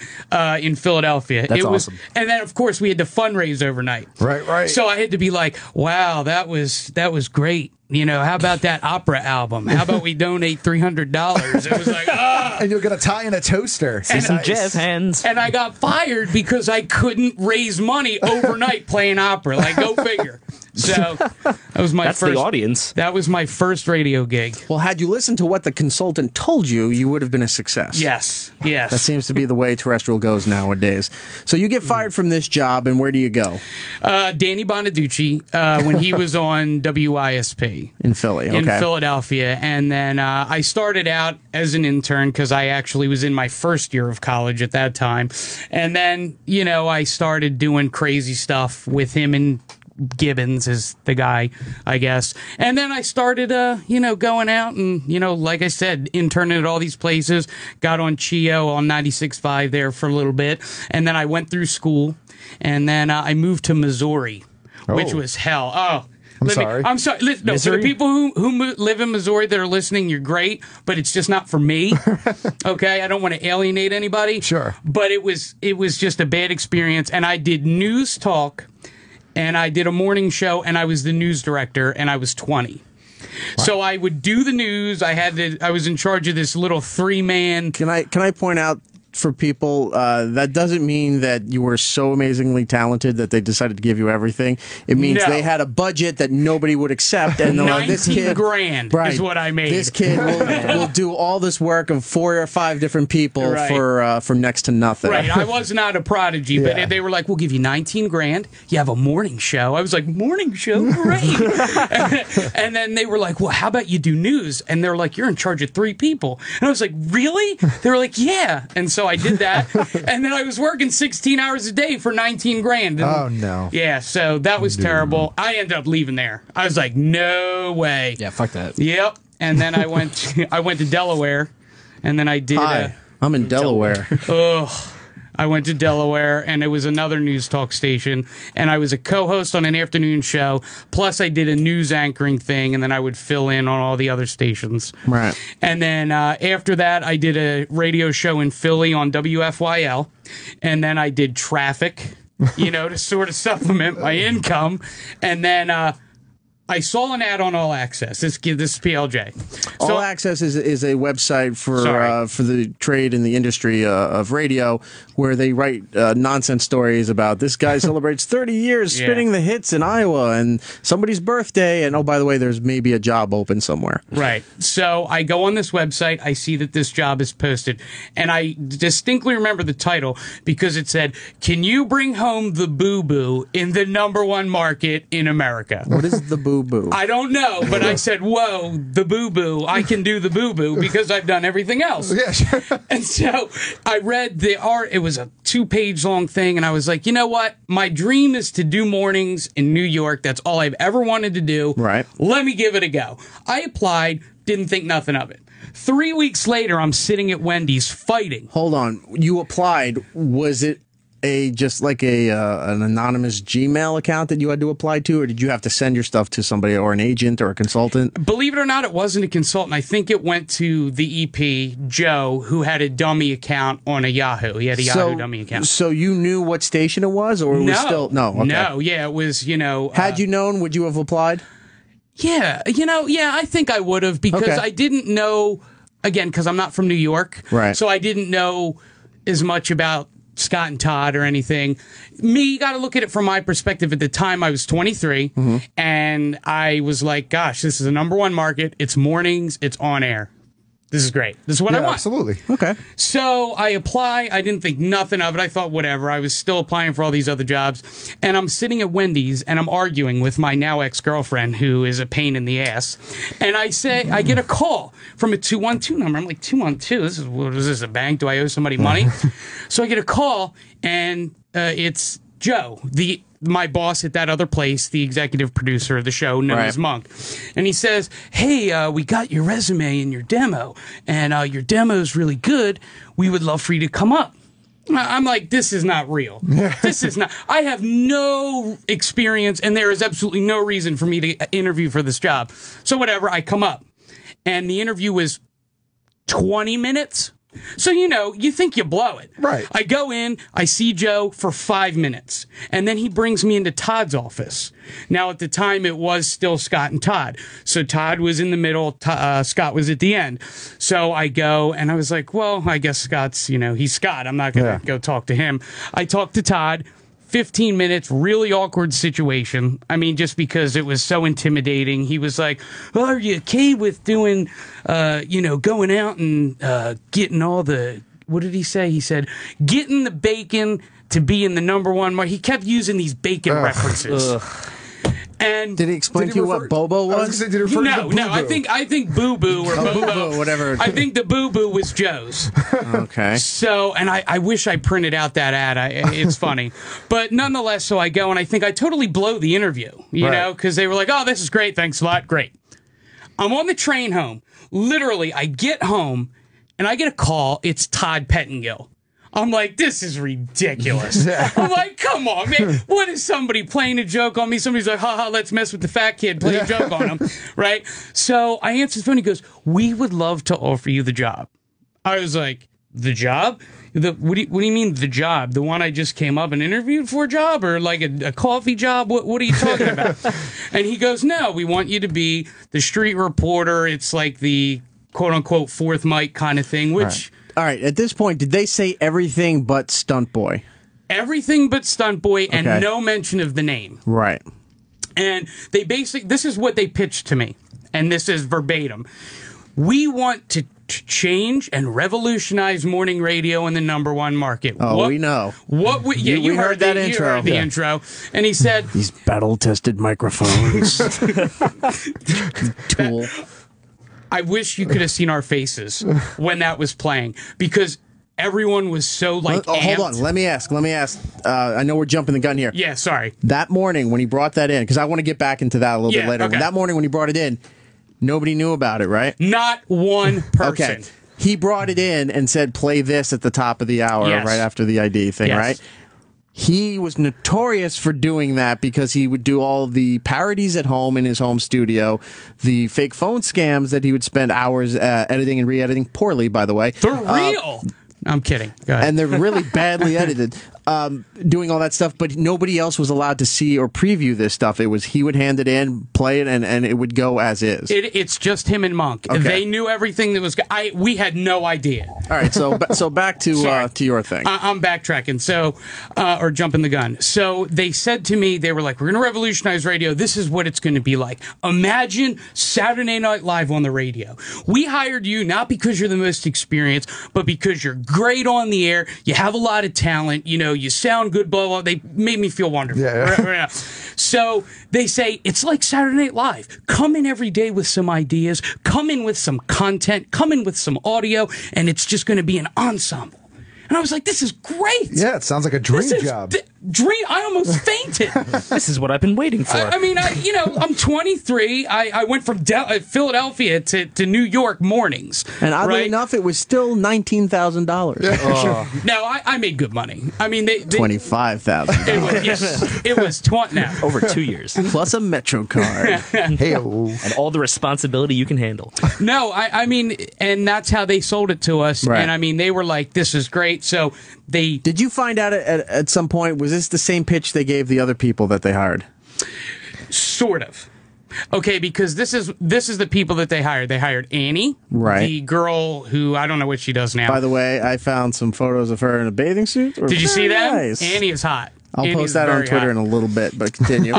in Philadelphia. That's awesome. And then, of course, we had to fundraise overnight. Right. So I had to be like, wow, that was great. You know, how about that opera album? How about we donate $300? It was like, and you're going to tie in a toaster. See some jazz hands. And I got fired because I couldn't raise money overnight playing opera. Like, go figure. So that was my That's first. the audience. That was my first radio gig. Well, had you listened to what the consultant told you, you would have been a success. Yes. That seems to be the way terrestrial goes nowadays. So you get fired from this job, and where do you go? Danny Bonaducci, when he was on WISP. In Philly, In Philadelphia. And then I started out as an intern because I actually was in my first year of college at that time. And then, I started doing crazy stuff with him, and Gibbons is the guy, I guess. And then I started, going out and, like I said, interning at all these places. Got on CHIO on 96.5 there for a little bit. And then I went through school. And then I moved to Missouri, which was hell. Oh, sorry. I'm sorry. Listen, no, for the people who live in Missouri that are listening, you're great, but it's just not for me. Okay, I don't want to alienate anybody. Sure. But it was just a bad experience, and I did news talk, and I did a morning show, and I was the news director, and I was 20. Wow. So I would do the news. I was in charge of this little 3-man. Can I point out for people that doesn't mean that you were so amazingly talented that they decided to give you everything. It means they had a budget that nobody would accept, and this kid, $19,000 is what I made. This kid will do all this work of 4 or 5 different people for next to nothing. Right. I was not a prodigy, but they were like, "We'll give you $19,000. You have a morning show." I was like, "Morning show, great!" And then they were like, "Well, how about you do news?" And they're like, "You're in charge of 3 people." And I was like, "Really?" They were like, "Yeah." And so I did that, and then I was working 16 hours a day for $19,000. Oh no! Yeah, so that was terrible. I ended up leaving there. I was like, "No way." Yeah, fuck that. Yep. And then I went to Delaware, and then I did. Hi, I'm in Delaware. Ugh. I went to Delaware, and it was another news talk station, and I was a co-host on an afternoon show, plus I did a news anchoring thing, and then I would fill in on all the other stations. Right. And then after that, I did a radio show in Philly on WFYL, and then I did traffic, to sort of supplement my income, and then I saw an ad on All Access. This is PLJ. All Access is a website for the trade and the industry of radio, where they write nonsense stories about this guy celebrates 30 years spinning the hits in Iowa and somebody's birthday, and oh, by the way, there's maybe a job open somewhere. Right. So I go on this website, I see that this job is posted, and I distinctly remember the title because it said, "Can you bring home the boo-boo in the #1 market in America?" What is the boo-boo? I don't know, but I said, "Whoa, the boo-boo. I can do the boo-boo because I've done everything else." Yeah, sure. And so I read the art. It was a 2-page long thing, and I was like, you know what? My dream is to do mornings in New York. That's all I've ever wanted to do. Right. Let me give it a go. I applied, didn't think nothing of it. 3 weeks later, I'm sitting at Wendy's fighting. Hold on. You applied. Was it just like an anonymous Gmail account that you had to apply to, or did you have to send your stuff to somebody or an agent or a consultant? Believe it or not, it wasn't a consultant. I think it went to the EP, Joe, who had a dummy account on a Yahoo. He had a Yahoo dummy account. So you knew what station it was, or it was still... No, okay. No, yeah, it was, Had you known, would you have applied? Yeah, I think I would have, because I didn't know, again, because I'm not from New York. Right. So I didn't know as much about Scott and Todd or anything. You got to look at it from my perspective. At the time, I was 23, and I was like, gosh, this is a #1 market. It's mornings. It's on air. This is great. This is what I want. Absolutely. Okay. So I apply. I didn't think nothing of it. I thought, whatever. I was still applying for all these other jobs. And I'm sitting at Wendy's, and I'm arguing with my now ex-girlfriend, who is a pain in the ass. And I get a call from a 212 number. I'm like, 212? What is this, a bank? Do I owe somebody money? So I get a call, and it's Joe, my boss at that other place, the executive producer of the show, known as Monk. And he says, "Hey, we got your resume and your demo, and your demo's really good. We would love for you to come up." I'm like, this is not real. This is not. I have no experience, and there is absolutely no reason for me to interview for this job. So whatever, I come up, and the interview was 20 minutes. So, you think you blow it. Right. I go in, I see Joe for 5 minutes, and then he brings me into Todd's office. Now, at the time, it was still Scott and Todd. So Todd was in the middle, Scott was at the end. So I go, and I was like, well, I guess Scott's, he's Scott. I'm not going to go talk to him. I talked to Todd. 15 minutes, really awkward situation. I mean, just because it was so intimidating. He was like, well, are you okay with doing, going out and getting all the, what did he say? He said, getting the bacon to be in the #1 market. He kept using these bacon references. And did he explain to you what Bobo was? No. I think Boo Boo or Bobo, whatever. I think the Boo Boo was Joe's. Okay. So, and I wish I printed out that ad. It's funny, but nonetheless. So I go, and I think I totally blow the interview. You know, because they were like, "Oh, this is great. Thanks a lot. Great." I'm on the train home. Literally, I get home, and I get a call. It's Todd Pettengill. I'm like, this is ridiculous. I'm like, come on, man. What is somebody playing a joke on me? Somebody's like, haha, let's mess with the fat kid, play a joke on him, right? So I answered the phone. He goes, we would love to offer you the job. I was like, the job? What do you mean the job? The one I just came up and interviewed for a job, or like a coffee job? What are you talking about? And he goes, no, we want you to be the street reporter. It's like the quote unquote fourth mic kind of thing, which... All right, at this point, did they say everything but Stunt Boy? Everything but Stunt Boy, and no mention of the name. Right. And they this is what they pitched to me, and this is verbatim. We want to change and revolutionize morning radio in the #1 market. Oh, we know. You heard that intro. You heard the intro. And he said... These battle-tested microphones. Tool. I wish you could have seen our faces when that was playing, because everyone was so like. Hold on. Let me ask. I know we're jumping the gun here. Yeah, sorry. That morning when he brought that in, because I want to get back into that a little bit later. Okay. That morning when he brought it in, nobody knew about it, right? Not one person. Okay. He brought it in and said, "Play this at the top of the hour, right after the ID thing," right? He was notorious for doing that because he would do all the parodies at home in his home studio, the fake phone scams that he would spend hours editing and re-editing, poorly, by the way. They're real. I'm kidding. Go ahead. And they're really badly edited, doing all that stuff, but nobody else was allowed to see or preview this stuff. It was he would hand it in, play it, and it would go as is. It's just him and Monk. Okay. They knew everything that was... we had no idea. All right, so back to your thing. I'm backtracking, or jumping the gun. So they said to me, they were like, we're going to revolutionize radio. This is what it's going to be like. Imagine Saturday Night Live on the radio. We hired you not because you're the most experienced, but because you're great on the air. You have a lot of talent. You know, you sound good, blah, blah. They made me feel wonderful. Yeah. So they say, it's like Saturday Night Live. Come in every day with some ideas. Come in with some content. Come in with some audio. And it's just going to be an ensemble. And I was like, this is great. Yeah, it sounds like a dream job. I almost fainted. This is what I've been waiting for. I'm 23. I went from Philadelphia to New York mornings. And oddly enough, it was still $19,000. No, I made good money. I mean, $25,000. It was 20 now. Over 2 years. Plus a Metro card. Hey-o. And all the responsibility you can handle. No, I mean, and that's how they sold it to us. Right. And I mean, they were like, this is great. So they... Did you find out at some point, was this the same pitch they gave the other people that they hired? Sort of. Okay, because this is the people that they hired. They hired Annie, right? The girl who, I don't know what she does now. By the way, I found some photos of her in a bathing suit. Did you see that? Nice. Annie is hot. I'll post that on Twitter in a little bit, but continue.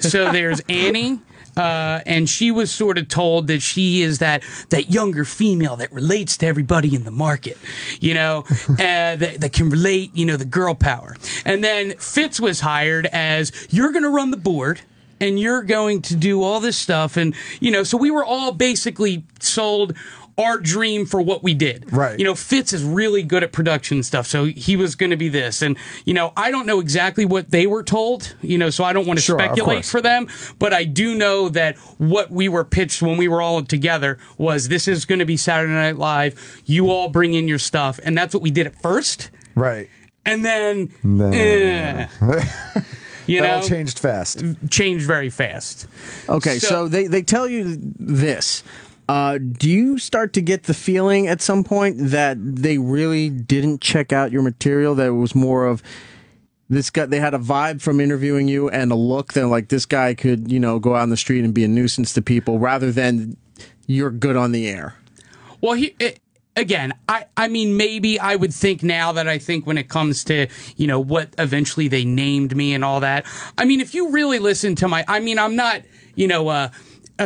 So there's Annie. And she was sort of told that she is that younger female that relates to everybody in the market, you know, that can relate, you know, the girl power. And then Fitz was hired as, you're going to run the board and you're going to do all this stuff. And, you know, so we were all basically sold our dream for what we did. Right. You know, Fitz is really good at production stuff, so he was going to be this. And, you know, I don't know exactly what they were told, you know, so I don't want to speculate for them, but I do know that what we were pitched when we were all together was, this is going to be Saturday Night Live. You all bring in your stuff. And that's what we did at first. Right. And then... You that all know, changed fast. Changed very fast. Okay, so they tell you this. Do you start to get the feeling at some point that they really didn't check out your material? That it was more of this guy, they had a vibe from interviewing you and a look that like this guy could, you know, go out on the street and be a nuisance to people rather than you're good on the air? Well, again, I mean, maybe I would think now that I think when it comes to, you know, what eventually they named me and all that. I mean, if you really listen to I'm not, you know, a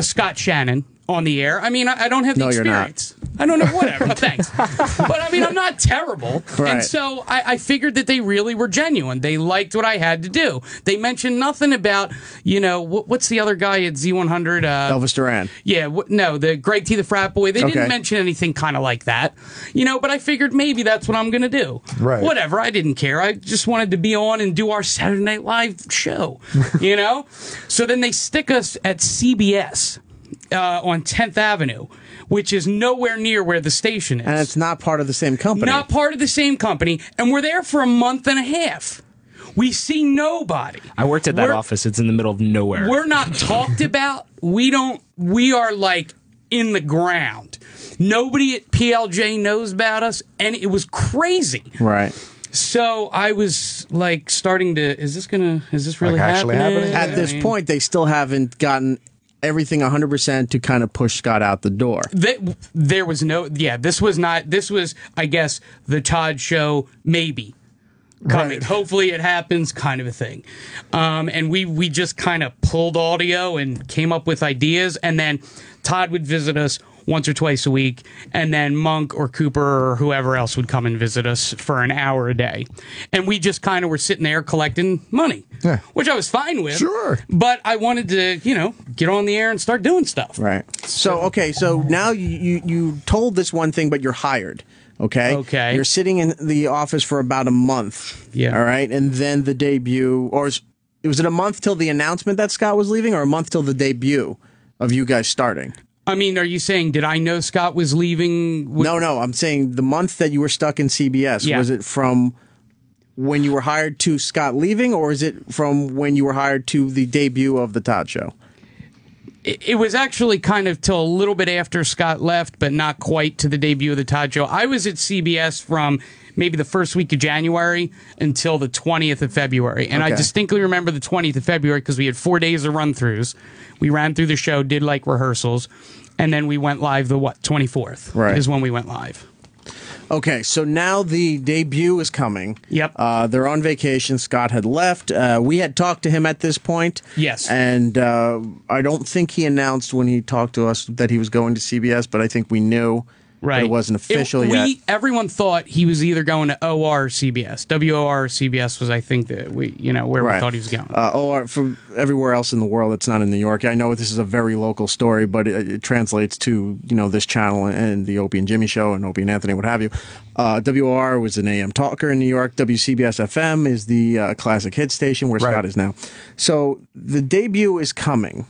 Scott Shannon on the air. I mean, I don't have the experience. I don't know, whatever. Thanks. But I mean, I'm not terrible. Right. And so I figured that they really were genuine. They liked what I had to do. They mentioned nothing about, you know, what's the other guy at Z100? Elvis Duran. Yeah, no, the Greg T, the frat boy. They didn't mention anything kind of like that. You know, but I figured maybe that's what I'm going to do. Right. Whatever. I didn't care. I just wanted to be on and do our Saturday Night Live show, you know? So then they stick us at CBS. on 10th Avenue, which is nowhere near where the station is. And it's not part of the same company. Not part of the same company. And we're there for a month and a half. We see nobody. I worked at that office. It's in the middle of nowhere. We're not talked about. We are like in the ground. Nobody at PLJ knows about us, and it was crazy. Right. So I was like starting to, is this really Like actually happening? At this point, they still haven't gotten everything 100% to kind of push Scott out the door. There was this was, I guess, the Todd Show, maybe. Coming. Right. Hopefully it happens, kind of a thing. And we just kind of pulled audio and came up with ideas, and then Todd would visit us once or twice a week, and then Monk or Cooper or whoever else would come and visit us for an hour a day. And we just kind of were sitting there collecting money, which I was fine with. Sure. But I wanted to, get on the air and start doing stuff. Right. So now you told this one thing, but you're hired. Okay. Okay. You're sitting in the office for about a month. Yeah. All right. And then the debut, was it a month till the announcement that Scott was leaving, or a month till the debut of you guys starting? I mean, are you saying, did I know Scott was leaving? No. I'm saying the month that you were stuck in CBS. Yeah. Was it from when you were hired to Scott leaving, or is it from when you were hired to the debut of the Todd Show? It was actually kind of till a little bit after Scott left, but not quite to the debut of the Todd Show. I was at CBS from maybe the first week of January until the 20th of February. And I distinctly remember the 20th of February because we had 4 days of run-throughs. We ran through the show, did like rehearsals, and then we went live the 24th is when we went live. Okay, so now the debut is coming. Yep. They're on vacation. Scott had left. We had talked to him at this point. Yes. And I don't think he announced when he talked to us that he was going to CBS, but I think we knew. Right. But it wasn't official yet. Everyone thought he was either going to OR or CBS. WOR or CBS was, I think, that we thought he was going. OR, from everywhere else in the world, it's not in New York. I know this is a very local story, but it translates to, this channel and the Opie and Jimmy show and Opie and Anthony, what have you. WOR was an AM talker in New York. WCBS FM is the classic hit station where Scott is now. So the debut is coming.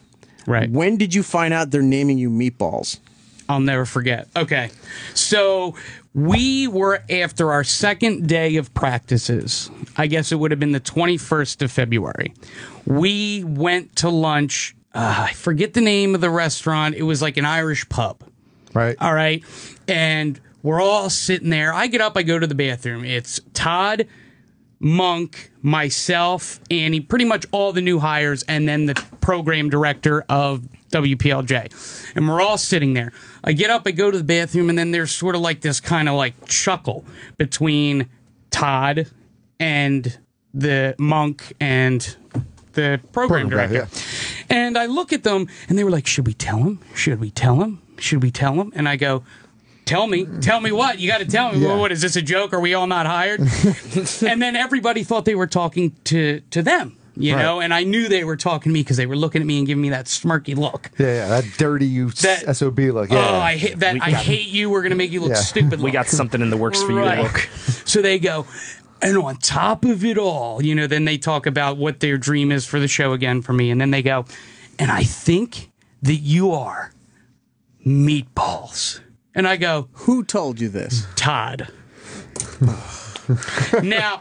Right. When did you find out they're naming you Meatballs? I'll never forget. Okay. So we were after our second day of practices. I guess it would have been the 21st of February. We went to lunch. I forget the name of the restaurant. It was like an Irish pub. Right. All right. And we're all sitting there. I get up. I go to the bathroom. It's Todd, Monk, myself, Annie, pretty much all the new hires, and then the program director of WPLJ. And we're all sitting there. I get up, I go to the bathroom, and then there's sort of like this kind of like chuckle between Todd and the Monk and the program director. And I look at them, and they were like, should we tell him? Should we tell him? Should we tell him? And I go, tell me what? You got to tell me. Well, what, is this a joke? Are we all not hired? And then everybody thought they were talking to them. You know, and I knew they were talking to me because they were looking at me and giving me that smirky look. Yeah, that dirty SOB look. Yeah. Oh, I hate that. I hate you. We're going to make you look stupid. We got something in the works for you to look. So they go, and on top of it all, then they talk about what their dream is for the show again for me. And then they go, and I think that you are Meatballs. And I go, who told you this? Todd. Now,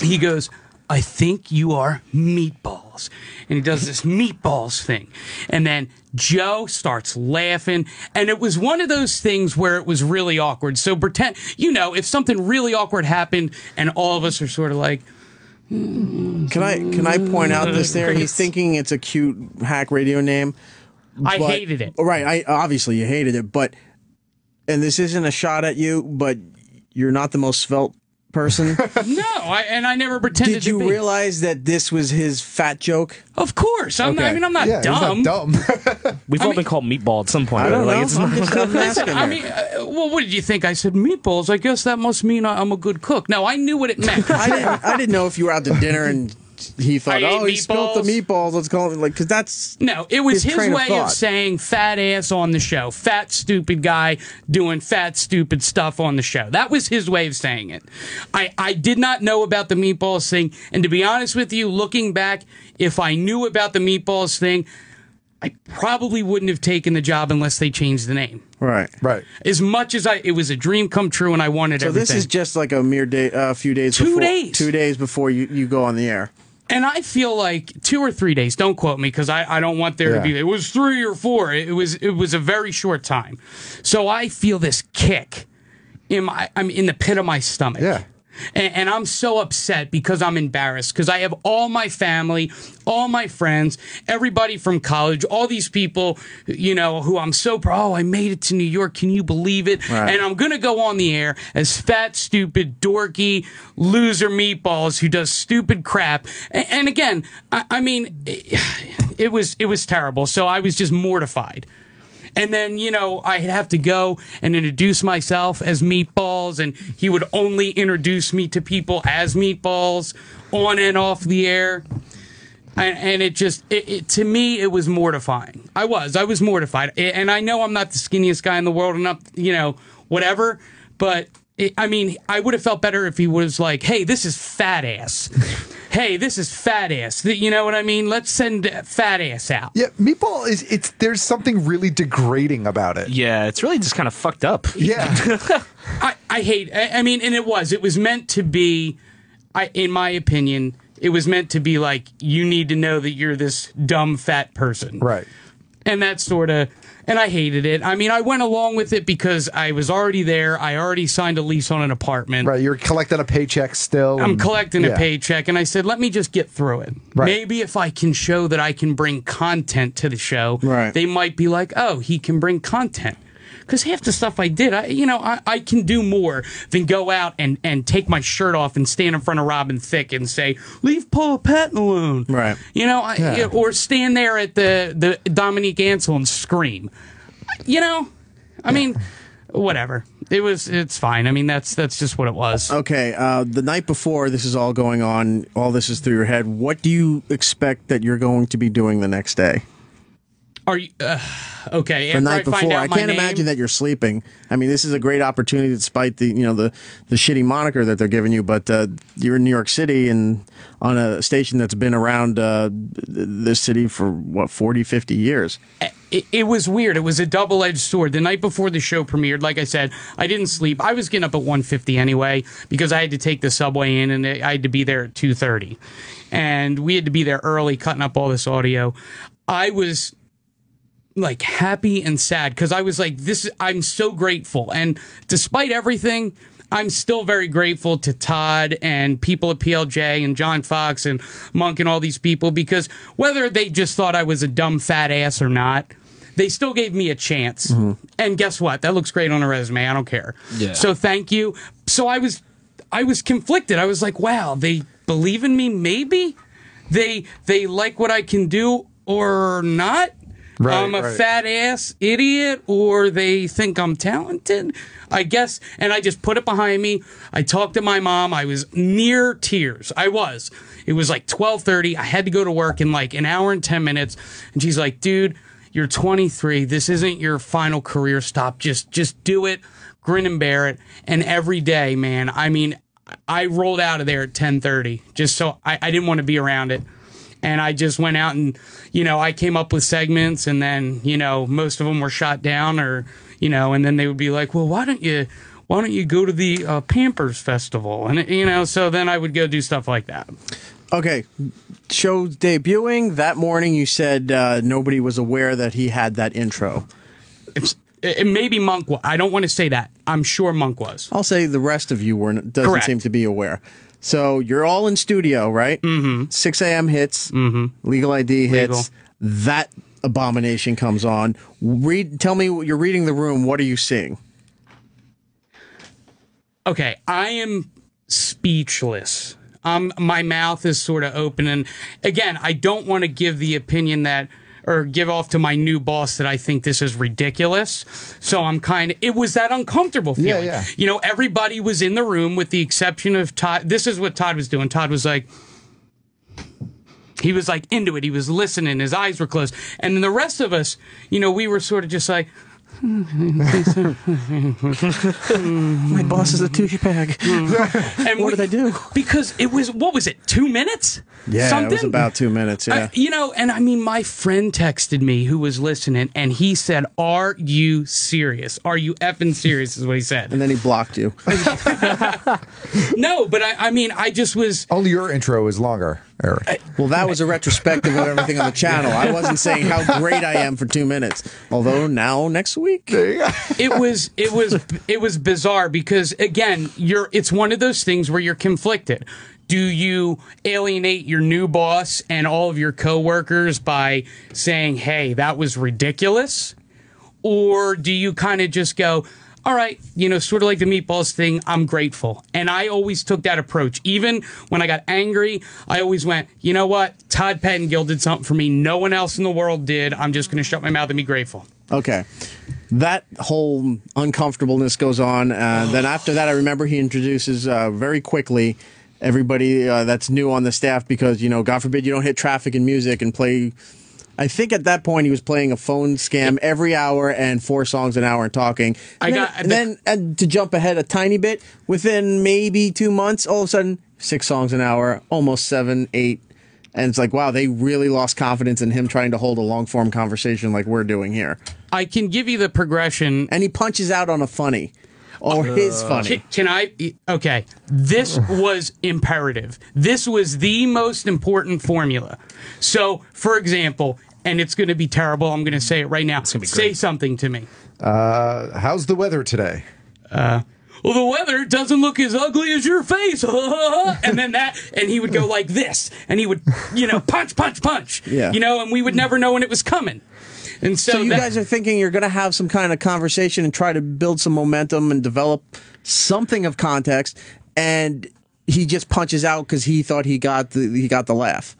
he goes, I think you are Meatballs. And he does this Meatballs thing. And then Joe starts laughing. And it was one of those things where it was really awkward. So pretend, if something really awkward happened and all of us are sort of like, Can I point out this there? He's thinking it's a cute hack radio name. I hated it. Right. Obviously you hated it, but, and this isn't a shot at you, but you're not the most svelte person. No, I never pretended to be. Did you realize that this was his fat joke? Of course. I'm not dumb. Not dumb. We've all been called Meatball at some point. I don't know. Listen, what did you think? I said Meatballs. I guess that must mean I'm a good cook. No, I knew what it meant. I didn't know if you were out to dinner and he thought, he spilled the meatballs. Let's call it because that's no. It was his way of saying fat ass on the show, fat stupid guy doing fat stupid stuff on the show. That was his way of saying it. I did not know about the meatballs thing, and to be honest with you, looking back, if I knew about the meatballs thing, I probably wouldn't have taken the job unless they changed the name. Right. As much as it was a dream come true and I wanted so everything. So this is just like a few days 2 before. days. 2 days before you go on the air. And I feel like 2 or 3 days. Don't quote me because I don't want there to be. It was 3 or 4. It was a very short time. So I feel this kick I'm in the pit of my stomach. Yeah. And I'm so upset because I'm embarrassed because I have all my family, all my friends, everybody from college, all these people, who I'm so proud. Oh, I made it to New York. Can you believe it? Right. And I'm going to go on the air as fat, stupid, dorky, loser Meatballs who does stupid crap. And again, I mean, it was terrible. So I was just mortified. And then, I'd have to go and introduce myself as Meatballs, and he would only introduce me to people as Meatballs on and off the air. And it just, to me, it was mortifying. I was mortified. And I know I'm not the skinniest guy in the world and not, whatever, but I would have felt better if he was like, hey, this is fat ass. Hey, this is fat ass. You know what I mean? Let's send fat ass out. Yeah, Meatball there's something really degrading about it. Yeah, it's really just kind of fucked up. Yeah. I hate, and it was meant to be, in my opinion, it was meant to be like, you need to know that you're this dumb fat person. Right. And that sort of, and I hated it. I mean, I went along with it because I was already there. I already signed a lease on an apartment. Right, you're collecting a paycheck still. I'm collecting a paycheck, and I said, let me just get through it. Right. Maybe if I can show that I can bring content to the show, they might be like, oh, he can bring content. Because half the stuff I did, I can do more than go out and take my shirt off and stand in front of Robin Thicke and say, leave Paula Patton alone. Right. Or stand there at the Dominique Ansel and scream. Whatever. It's fine. I mean, that's just what it was. Okay. The night before this is all going on, all this is through your head. What do you expect that you're going to be doing the next day? Are you okay? The night before, I can't imagine that you're sleeping. I mean, this is a great opportunity, despite the the shitty moniker that they're giving you. But you're in New York City and on a station that's been around this city for 40, 50 years. It was weird. It was a double-edged sword. The night before the show premiered, like I said, I didn't sleep. I was getting up at 1:50 anyway because I had to take the subway in and I had to be there at 2:30, and we had to be there early, cutting up all this audio. I was like happy and sad because I was like, I'm so grateful. And despite everything, I'm still very grateful to Todd and people at PLJ and John Fox and Monk and all these people, because whether they just thought I was a dumb fat ass or not, they still gave me a chance. Mm-hmm. And guess what? That looks great on a resume. I don't care. Yeah. So thank you. So I was conflicted. I was like, wow, they believe in me. Maybe they like what I can do or not. Right, I'm a fat ass idiot, or they think I'm talented, I guess. And I just put it behind me. I talked to my mom. I was near tears. It was like 12:30. I had to go to work in like an hour and 10 minutes. And she's like, dude, you're 23. This isn't your final career stop. Just do it. Grin and bear it. And every day, man, I mean, I rolled out of there at 10:30 just so I didn't want to be around it. And I just went out and, I came up with segments, and then, most of them were shot down, or, and then they would be like, well, why don't you go to the Pampers Festival? And, so then I would go do stuff like that. Okay. Show debuting that morning, you said nobody was aware that he had that intro. Maybe Monk was. I don't want to say that. I'm sure Monk was. I'll say the rest of you doesn't Correct. seem to be aware. So you're all in studio, right? Mm-hmm. 6 a.m. hits, Legal ID hits. That abomination comes on. Tell me, you're reading the room. What are you seeing? Okay, I am speechless. My mouth is sort of open. And again, I don't want to give the opinion or give off to my new boss that I think this is ridiculous. So it was that uncomfortable feeling. Yeah. Everybody was in the room with the exception of Todd. This is what Todd was doing. Todd was like, he was like into it. He was listening. His eyes were closed. And then the rest of us, we were sort of just like, My boss is a douchebag. And what did I do? Because it was, what was it, 2 minutes? Yeah, Something? it was about 2 minutes, yeah. You know, and I mean, my friend texted me who was listening, and he said, "Are you serious? Are you effing serious?" is what he said. And then he blocked you. No, but I mean, I just was... Only your intro is longer, Eric. Well, that was a retrospective of everything on the channel. I wasn't saying how great I am for 2 minutes. Although now, next week... It was bizarre because, again, it's one of those things where you're conflicted. Do you alienate your new boss and all of your coworkers by saying, "Hey, that was ridiculous"? Or do you kind of just go, "All right, you know, sort of like the Meatballs thing, I'm grateful." And I always took that approach. Even when I got angry, I always went, "You know what? Todd Pettengill did something for me no one else in the world did. I'm just going to shut my mouth and be grateful." Okay. That whole uncomfortableness goes on. Then after that, I remember he introduces very quickly everybody that's new on the staff because, you know, God forbid you don't hit traffic in music and play. I think at that point he was playing a phone scam every hour and 4 songs an hour and talking. And to jump ahead a tiny bit, within maybe 2 months, all of a sudden, 6 songs an hour, almost 7, 8. And it's like, wow, they really lost confidence in him trying to hold a long-form conversation like we're doing here. I can give you the progression. And he punches out on a funny. Or his funny. Can I? Okay. This was imperative. This was the most important formula. So, for example, and it's going to be terrible, I'm going to say it right now. Say something to me. How's the weather today? Well, the weather doesn't look as ugly as your face. And then and he would go like this. And he would, you know, punch, punch, punch. Yeah. You know, and we would never know when it was coming. And so you guys are thinking you're going to have some kind of conversation and try to build some momentum and develop something of context, and he just punches out because he thought he got the laugh.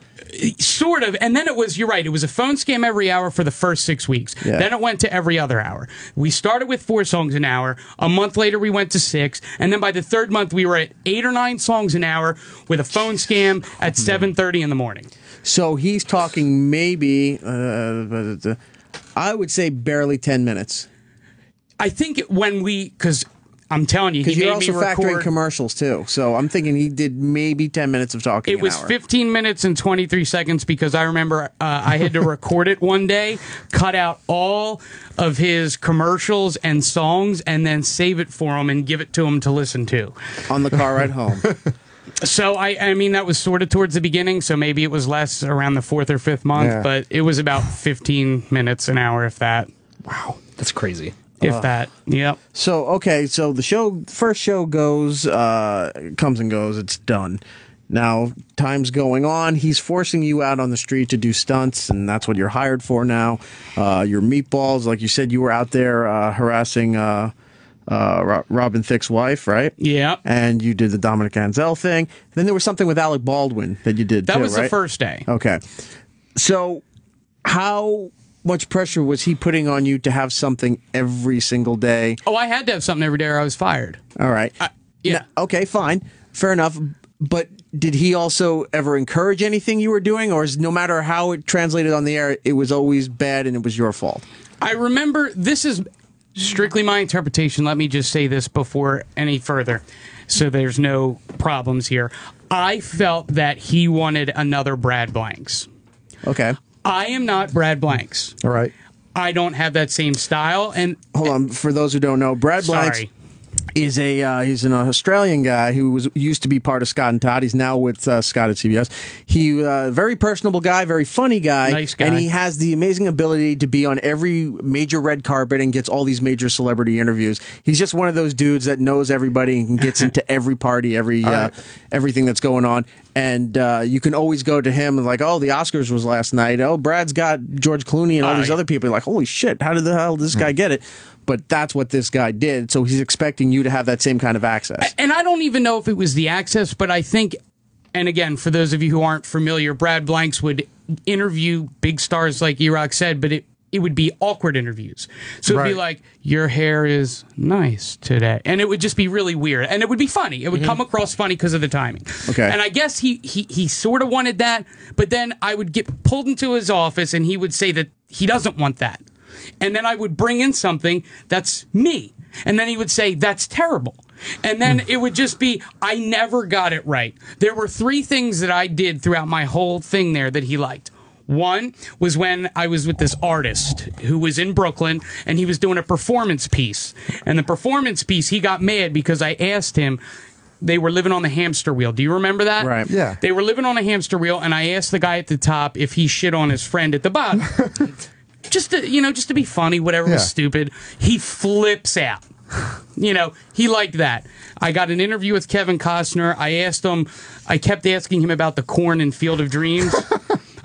Sort of. And then you're right, it was a phone scam every hour for the first 6 weeks. Yeah. Then it went to every other hour. We started with 4 songs an hour. A month later, we went to 6. And then by the 3rd month, we were at 8 or 9 songs an hour with a phone scam at 7:30 in the morning. So he's talking maybe, I would say barely 10 minutes. I think because I'm telling you, he you're made me also factoring record commercials too. So I'm thinking he did maybe 10 minutes of talking. It was 15 minutes and 23 seconds because I remember I had to record it one day, cut out all of his commercials and songs, and then save it for him and give it to him to listen to on the car ride home. So, I mean, that was sort of towards the beginning, so maybe it was less around the 4th or 5th month, but it was about 15 minutes an hour, if that. Wow, that's crazy. If that, yep. So, okay, so the first show comes and goes, it's done. Now, time's going on. He's forcing you out on the street to do stunts, and that's what you're hired for now. Your Meatballs, like you said, you were out there harassing Robin Thicke's wife, right? Yeah. And you did the Dominic Ansel thing. Then there was something with Alec Baldwin that you did That too, was right? the first day. Okay. So how much pressure was he putting on you to have something every single day? Oh, I had to have something every day or I was fired. All right. Yeah. Okay, fine. Fair enough. But did he also ever encourage anything you were doing? Or is no matter how it translated on the air, it was always bad and it was your fault? I remember, this is strictly my interpretation. Let me just say this before any further, so there's no problems here. I felt that he wanted another Brad Blanks. Okay. I am not Brad Blanks. All right. I don't have that same style. And hold on, for those who don't know, Brad Blanks is he's an Australian guy who used to be part of Scott and Todd. He's now with Scott at CBS. He very personable guy, very funny guy, nice guy, and he has the amazing ability to be on every major red carpet and gets all these major celebrity interviews. He's just one of those dudes that knows everybody and gets into every party, everything that's going on. And you can always go to him and like, oh, the Oscars was last night. Oh, Brad's got George Clooney and all these other people. You're like, holy shit, how did the hell did this guy get it? But that's what this guy did. So he's expecting you to have that same kind of access. And I don't even know if it was the access, but I think, and again, for those of you who aren't familiar, Brad Blanks would interview big stars like Erik said, but it would be awkward interviews. So it'd be like, your hair is nice today. And it would just be really weird. And it would be funny. It would come across funny because of the timing. Okay. And I guess he sort of wanted that, but then I would get pulled into his office and he would say that he doesn't want that. And then I would bring in something that's me. And then he would say, that's terrible. And then it would just be, I never got it right. There were 3 things that I did throughout my whole thing there that he liked. One was when I was with this artist who was in Brooklyn, and he was doing a performance piece. And the performance piece, he got mad because I asked him, they were living on the hamster wheel. Do you remember that? Right. Yeah. They were living on a hamster wheel, and I asked the guy at the top if he shit on his friend at the bottom. just to be funny, whatever was stupid. He flips out. He liked that. I got an interview with Kevin Costner. I kept asking him about the corn and Field of Dreams.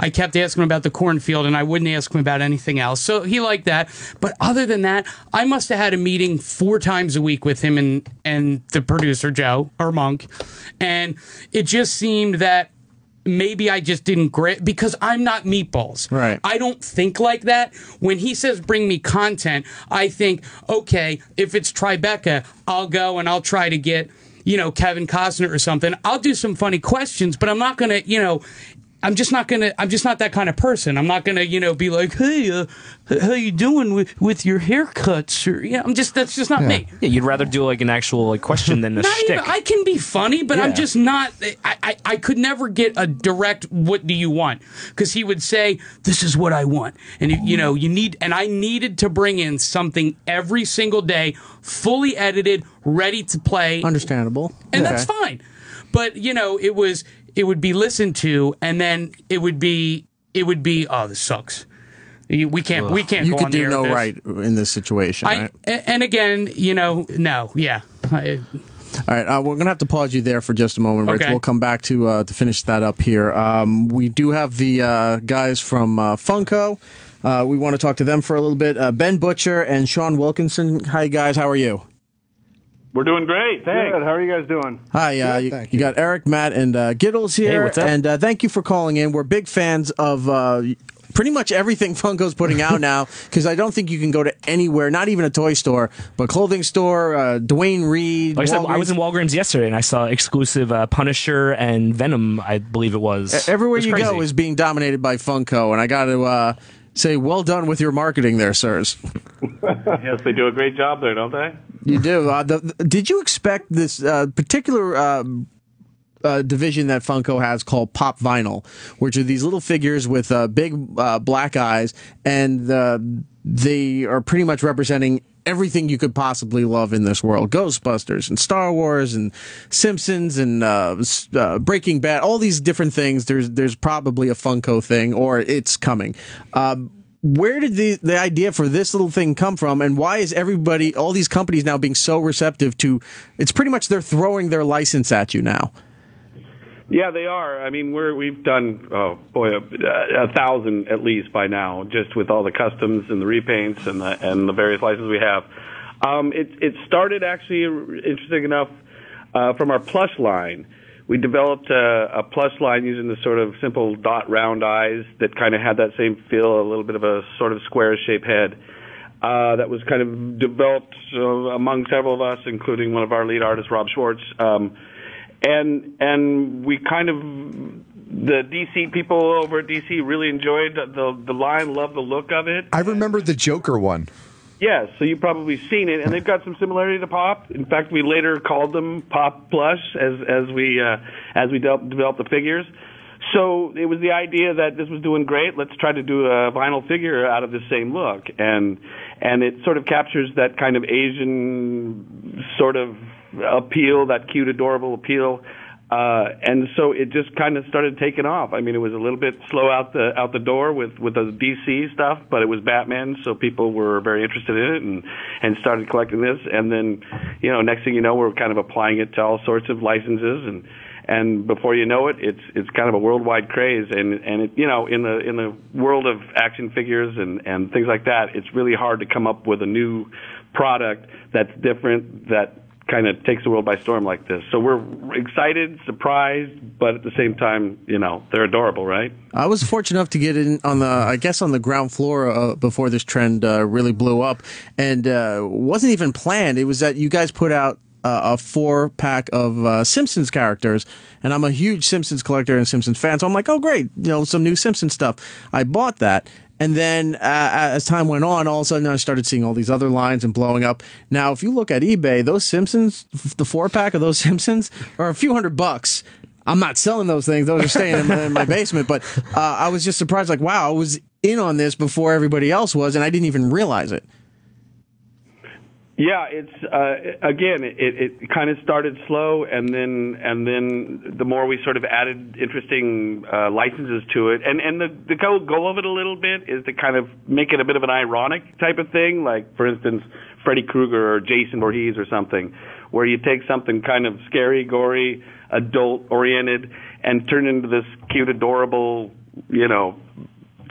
I kept asking him about the cornfield, and I wouldn't ask him about anything else. So he liked that. But other than that, I must have had a meeting 4 times a week with him and the producer, Joe, or Monk. And it just seemed that maybe I just didn't grip, because I'm not Meatballs. Right. I don't think like that. When he says bring me content, I think, okay, if it's Tribeca, I'll go and I'll try to get, Kevin Costner or something. I'll do some funny questions, but I'm not going to, I'm just not that kind of person. I'm not gonna, be like, hey, how you doing with your haircuts? Or, that's just not me. Yeah, you'd rather do like an actual question than a shtick. I can be funny, but I'm just not. I could never get a direct, what do you want? Because he would say, this is what I want. And, I needed to bring in something every single day, fully edited, ready to play. Understandable. And that's fine. But, it would be listened to, and then it would be, oh, this sucks. We can't You go on could the do air no with this. right in this situation, right? And again, no, yeah. All right, we're gonna have to pause you there for just a moment, Rich. Okay. We'll come back to finish that up here. We do have the guys from Funko. We want to talk to them for a little bit. Ben Butcher and Sean Wilkinson. Hi, guys. How are you? We're doing great. Thanks. Good. How are you guys doing? Hi, you got Erik, Matt, and Giddles here. Hey, what's up? And thank you for calling in. We're big fans of pretty much everything Funko's putting out now, because I don't think you can go to anywhere, not even a toy store, but clothing store, Dwayne Reed. Like I said, I was in Walgreens yesterday, and I saw exclusive Punisher and Venom, I believe it was. Everywhere It was you crazy. go is being dominated by Funko, and I got to say, well done with your marketing there, sirs. Yes, they do a great job there, don't they? You do. Did you expect this particular division that Funko has called Pop Vinyl, which are these little figures with big black eyes, and they are pretty much representing everything you could possibly love in this world? Ghostbusters and Star Wars and Simpsons and Breaking Bad, all these different things. There's probably a Funko thing, or it's coming. Where did the idea for this little thing come from, and why is all these companies now being so receptive to? It's pretty much they're throwing their license at you now. Yeah, they are. I mean, we've done, 1,000 at least by now, just with all the customs and the repaints and the various licenses we have. It started actually, interesting enough, from our plush line. We developed a plush line using the sort of simple dot round eyes that kind of had that same feel, a little bit of a sort of square-shaped head. That was kind of developed among several of us, including one of our lead artists, Rob Schwartz. And we kind of, the DC people over at DC really enjoyed the line, loved the look of it. I remember the Joker one. Yes, so you've probably seen it, and they've got some similarity to Pop. In fact, we later called them Pop Plush as we developed the figures. So it was the idea that this was doing great. Let's try to do a vinyl figure out of the same look, and it sort of captures that kind of Asian sort of appeal, that cute, adorable appeal. And so it just kind of started taking off. I mean, it was a little bit slow out the door with the DC stuff, but it was Batman, so people were very interested in it and started collecting this. And then, next thing you know, we're kind of applying it to all sorts of licenses, and before you know it, it's kind of a worldwide craze. And it, in the world of action figures and things like that, it's really hard to come up with a new product that's different, that kind of takes the world by storm like this. So we're excited, surprised, but at the same time, they're adorable, right? I was fortunate enough to get in on the ground floor before this trend really blew up, and wasn't even planned. It was that you guys put out a 4-pack of Simpsons characters, and I'm a huge Simpsons collector and Simpsons fan, so I'm like, oh great, some new Simpsons stuff. I bought that, And then as time went on, all of a sudden I started seeing all these other lines and blowing up. Now, if you look at eBay, those Simpsons, the 4-pack of those Simpsons are a few $100. I'm not selling those things. Those are staying in my basement. But I was just surprised, like, wow, I was in on this before everybody else was, and I didn't even realize it. Yeah, it's again, it kind of started slow, and then the more we sort of added interesting licenses to it, and the goal of it a little bit is to kind of make it a bit of an ironic type of thing, like for instance, Freddy Krueger or Jason Voorhees or something, where you take something kind of scary, gory, adult-oriented, and turn it into this cute, adorable,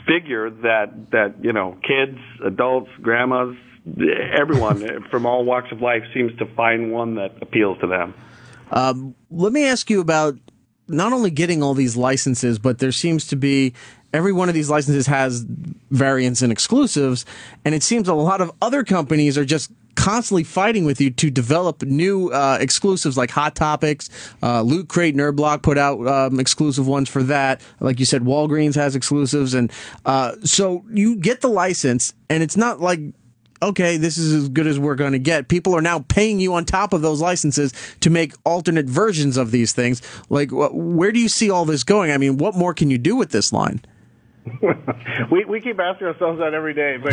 figure that kids, adults, grandmas, everyone from all walks of life seems to find one that appeals to them. Let me ask you about not only getting all these licenses, but there seems to be every one of these licenses has variants and exclusives, and it seems a lot of other companies are just constantly fighting with you to develop new exclusives like Hot Topics. Loot Crate, Nerd Block put out exclusive ones for that. Like you said, Walgreens has exclusives, and so you get the license, and it's not like, okay, this is as good as we're going to get. People are now paying you on top of those licenses to make alternate versions of these things. Like, where do you see all this going? I mean, what more can you do with this line? we keep asking ourselves that every day, but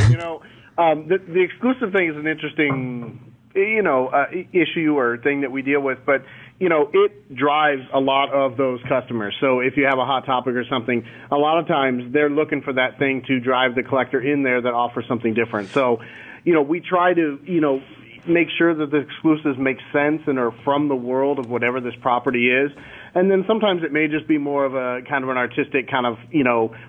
the exclusive thing is an interesting issue or thing that we deal with, but it drives a lot of those customers. So if you have a Hot Topic or something, a lot of times they're looking for that thing to drive the collector in there that offers something different. So we try to make sure that the exclusives make sense and are from the world of whatever this property is. And then sometimes it may just be more of a kind of an artistic kind of,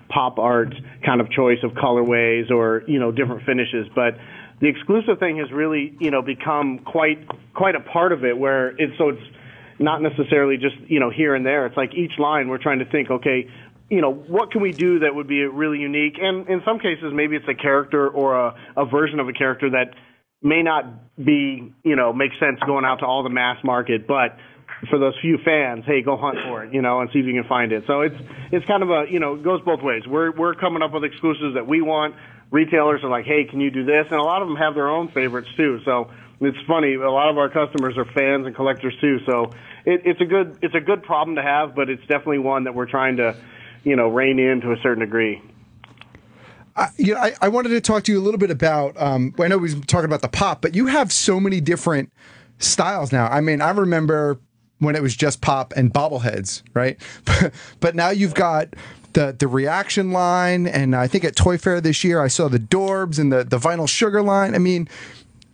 pop art kind of choice of colorways or, different finishes. But the exclusive thing has really, become quite a part of it, where it's not necessarily just, here and there. It's like each line we're trying to think, okay, what can we do that would be really unique? And in some cases, maybe it's a character or a version of a character that may not be, make sense going out to all the mass market, but for those few fans, hey, go hunt for it, and see if you can find it. So it's kind of it goes both ways. We're coming up with exclusives that we want. Retailers are like, hey, can you do this? And a lot of them have their own favorites too. So it's funny. A lot of our customers are fans and collectors too. So it's a good problem to have, but it's definitely one that we're trying to, rein in to a certain degree. I wanted to talk to you a little bit about, I know we were talking about the Pop, but you have so many different styles now. I mean, I remember when it was just Pop and bobbleheads, right? But now you've got the reaction line, and I think at Toy Fair this year, I saw the Dorbs and the Vinyl Sugar line. I mean,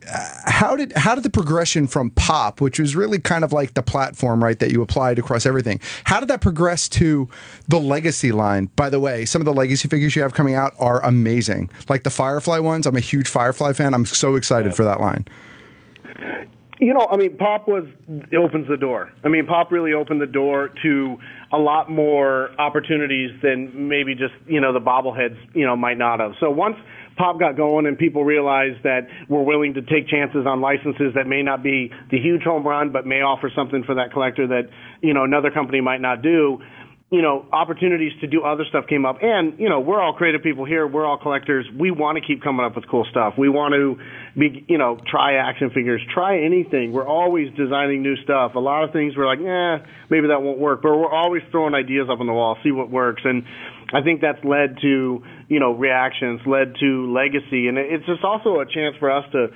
how did the progression from Pop, which was really kind of like the platform, right, that you applied across everything, how did that progress to the Legacy line? By the way, some of the Legacy figures you have coming out are amazing. Like the Firefly ones, I'm a huge Firefly fan. I'm so excited for that line. Pop opens the door. Pop really opened the door to a lot more opportunities than maybe just, the bobbleheads, might not have. So once Pop got going and people realized that we're willing to take chances on licenses that may not be the huge home run, but may offer something for that collector that, another company might not do, opportunities to do other stuff came up. And, we're all creative people here. We're all collectors. We want to keep coming up with cool stuff. We want to be, try action figures, try anything. We're always designing new stuff. A lot of things we're like, maybe that won't work, but we're always throwing ideas up on the wall, see what works. And I think that's led to, reactions, led to Legacy. And it's just also a chance for us to,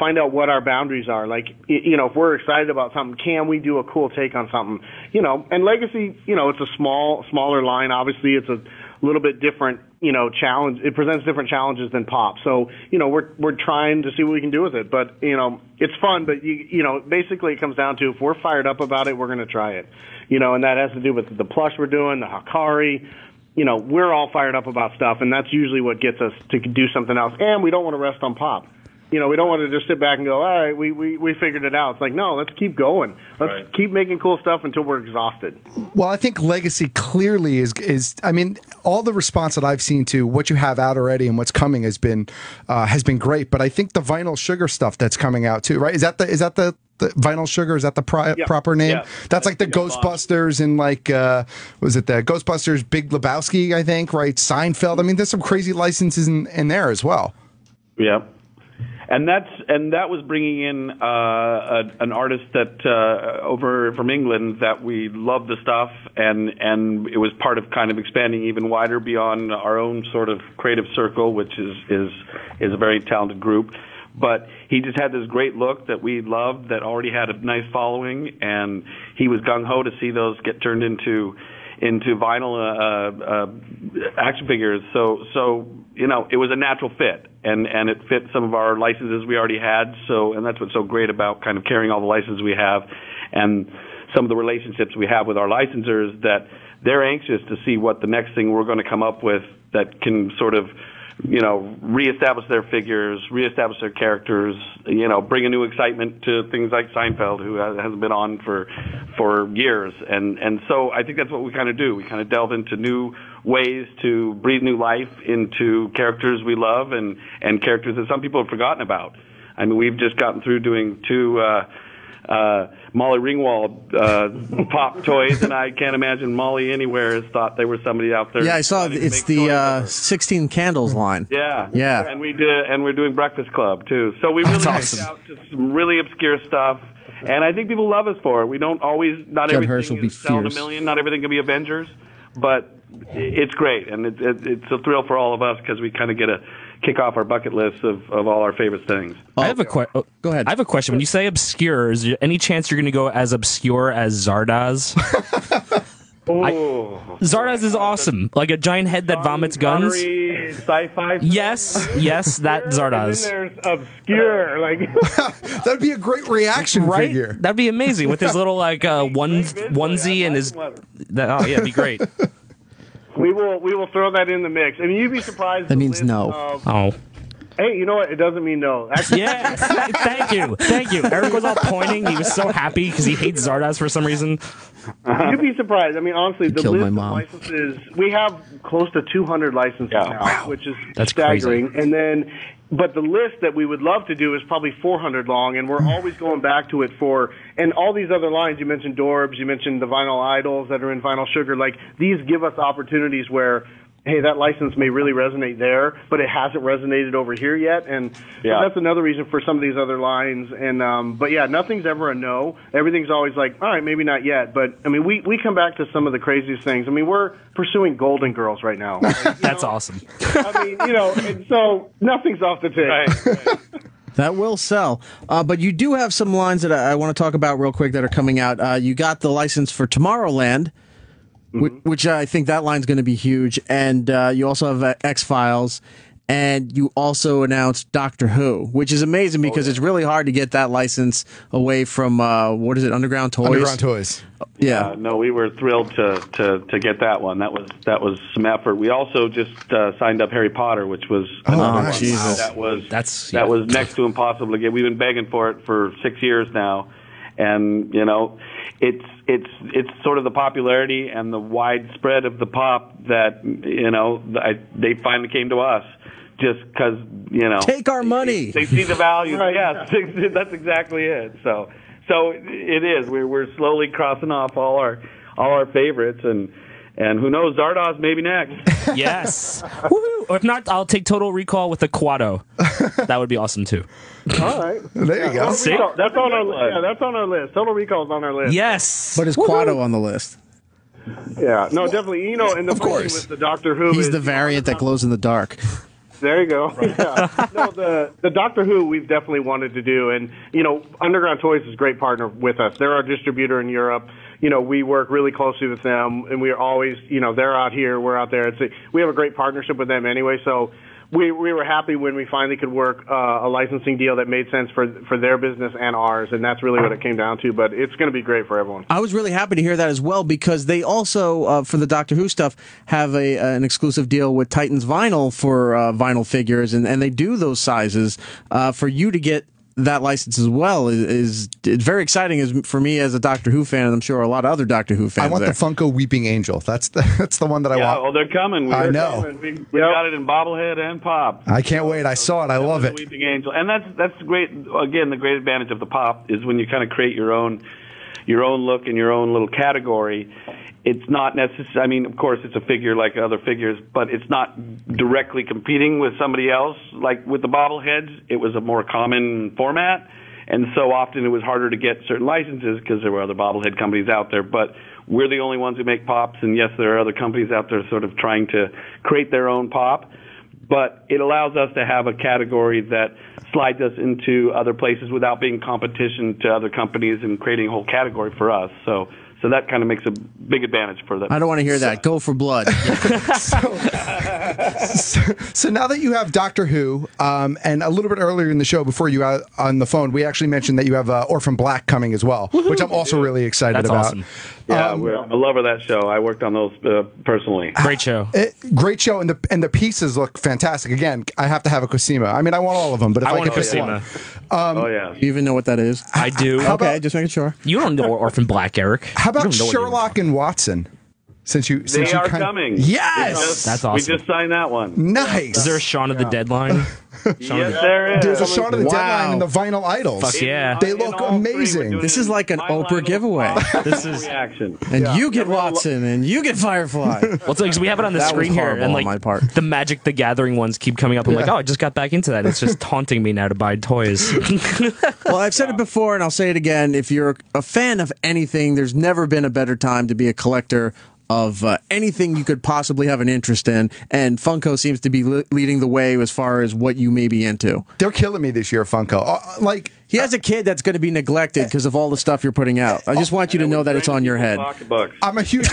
find out what our boundaries are. Like, if we're excited about something, can we do a cool take on something? And Legacy, it's a smaller line. Obviously, it's a little bit different, challenge. It presents different challenges than Pop. So, we're trying to see what we can do with it. But, it's fun. But, basically it comes down to if we're fired up about it, we're going to try it. And that has to do with the plush we're doing, the Hikari. We're all fired up about stuff, and that's usually what gets us to do something else. And we don't want to rest on Pop. we don't want to just sit back and go, all right, we figured it out. It's like, no, let's keep going. Let's keep making cool stuff until we're exhausted. Well, I think Legacy clearly is. I mean, all the response that I've seen to what you have out already and what's coming has been great. But I think the Vinyl Sugar stuff that's coming out too, right? Is that the Vinyl Sugar? Is that the proper name? Yeah. That's like the Ghostbusters and like was it the Ghostbusters Big Lebowski? I think, right? Seinfeld. I mean, there's some crazy licenses in there as well. Yeah. And that was bringing in an artist that over from England that we love the stuff, and it was part of kind of expanding even wider beyond our own sort of creative circle, which is a very talented group. But he just had this great look that we loved, that already had a nice following, and he was gung ho to see those get turned into vinyl action figures. So it was a natural fit, and it fit some of our licenses we already had. And that's what's so great about kind of carrying all the licenses we have, and some of the relationships we have with our licensors, that they're anxious to see what the next thing we're going to come up with that can sort of reestablish their figures, reestablish their characters, bring a new excitement to things like Seinfeld, who hasn't been on for years. And so I think that's what we kind of do. We kind of delve into new ways to breathe new life into characters we love and characters that some people have forgotten about. I mean, we've just gotten through doing two Molly Ringwald pop toys, and I can't imagine Molly anywhere has thought they were somebody out there. Yeah, I saw it's the 16 Candles line. Yeah, yeah, and we're doing Breakfast Club too. So we really reached out to some really obscure stuff, and I think people love us for it. We don't always, not everything is selling a million, not everything can be Avengers, but it's great, and it's a thrill for all of us because we kind of get a kick off our bucket list of all our favorite things. I have a question. Go ahead. I have a question. When you say obscure, is there any chance you're going to go as obscure as Zardoz? Zardoz is awesome. Like a giant head that vomits guns. Sci-fi. Yes, that Zardoz. And then there's obscure. That'd be a great reaction figure. That'd be amazing with his little onesie and his. It'd be great. We will throw that in the mix. I mean, you'd be surprised. That means no. Hey, you know what? It doesn't mean no. Actually, yeah. Thank you. Eric was all pointing. He was so happy because he hates Zardoz for some reason. You'd be surprised. I mean, honestly, the killed list my of mom. licenses, we have close to 200 licenses now, which is That's staggering. crazy. And then, but the list that we would love to do is probably 400 long, and we're always going back to it and all these other lines. You mentioned Dorbs, you mentioned the Vinyl Idols that are in Vinyl Sugar. Like, these give us opportunities where, hey, that license may really resonate there, but it hasn't resonated over here yet. And so that's another reason for some of these other lines. And but yeah, nothing's ever a no. Everything's always like, all right, maybe not yet. But I mean, we come back to some of the craziest things. I mean, we're pursuing Golden Girls right now. Like, That's awesome. I mean, and so nothing's off the table. Right. That will sell. But you do have some lines that I want to talk about real quick that are coming out. You got the license for Tomorrowland, which I think that line's going to be huge. And you also have X-Files. And you also announced Doctor Who, which is amazing because it's really hard to get that license away from, what is it, Underground Toys? Underground Toys. Yeah. No, we were thrilled to get that one. That was some effort. We also just signed up Harry Potter, which was another one. Jesus. That was next to impossible to get. We've been begging for it for 6 years now, and it's sort of the popularity and the widespread of the pop that they finally came to us. Just because, take our money. They see the value. Right. Yes, that's exactly it. So it is. We're slowly crossing off all our favorites, and who knows, Zardoz maybe next. Yes. Woo-hoo. Or if not, I'll take Total Recall with a Quado. That would be awesome too. All right. There you go. See? That's on our list. Yeah, that's on our list. Total Recall's on our list. Yes. But is Quado on the list? Yeah. No, definitely. And the funny thing with the Doctor Who He's is the variant that glows in the dark. There you go. Yeah. No, the Doctor Who we've definitely wanted to do, and Underground Toys is a great partner with us. They're our distributor in Europe. We work really closely with them, and we are always, they're out here, we're out there. We have a great partnership with them anyway. So we were happy when we finally could work a licensing deal that made sense for their business and ours, and that's really what it came down to. But it's going to be great for everyone. I was really happy to hear that as well, because they also, for the Doctor Who stuff, have an exclusive deal with Titans Vinyl for vinyl figures, and they do those sizes. For you to get that license as well is very exciting for me as a Doctor Who fan, and I'm sure a lot of other Doctor Who fans. I want the Funko Weeping Angel. That's the one that I want. Oh, they're coming. I know. We got it in bobblehead and pop. I can't wait. I saw it. I love it. Weeping Angel, and that's great. Again, the great advantage of the pop is when you kind of create your own look and your own little category. It's not necessary. I mean, of course, it's a figure like other figures, but it's not directly competing with somebody else. Like with the bobbleheads, it was a more common format, and so often it was harder to get certain licenses because there were other bobblehead companies out there. But we're the only ones who make pops, and yes, there are other companies out there sort of trying to create their own pop. But it allows us to have a category that slides us into other places without being competition to other companies and creating a whole category for us. So that kind of makes a big advantage for them. I don't want to hear that. Go for blood. So now that you have Doctor Who, and a little bit earlier in the show, before you were on the phone, we actually mentioned that you have Orphan Black coming as well, which I'm also really excited about. Awesome. Yeah, I'm a lover of that show. I worked on those personally. Great show. Great show, and the pieces look fantastic. Again, I have to have a Cosima. I mean, I want all of them, but if I want could a pick one. Oh, yeah. You even know what that is? I do. Okay, just making sure. You don't know Orphan Black, Eric. How about Sherlock and Watson? They are coming. Yes! That's awesome. We just signed that one. Nice. Is there a Shaun of the Dead line? Yes, there is. There's a Shaun of the Dead line in the vinyl idols. Fuck yeah. They look amazing. This is like an Oprah giveaway. This is reaction. And you get Watson, and you get Firefly. Well, it's like, so we have it on the That screen was here, horrible and on like my part. the Magic the Gathering ones keep coming up. I'm like, oh, I just got back into that. It's just taunting me now to buy toys. Well, I've said it before, and I'll say it again. If you're a fan of anything, there's never been a better time to be a collector of anything you could possibly have an interest in, and Funko seems to be leading the way as far as what you may be into. They're killing me this year, Funko. He has a kid that's going to be neglected because of all the stuff you're putting out. I just want you to know that it's on your head. I'm a huge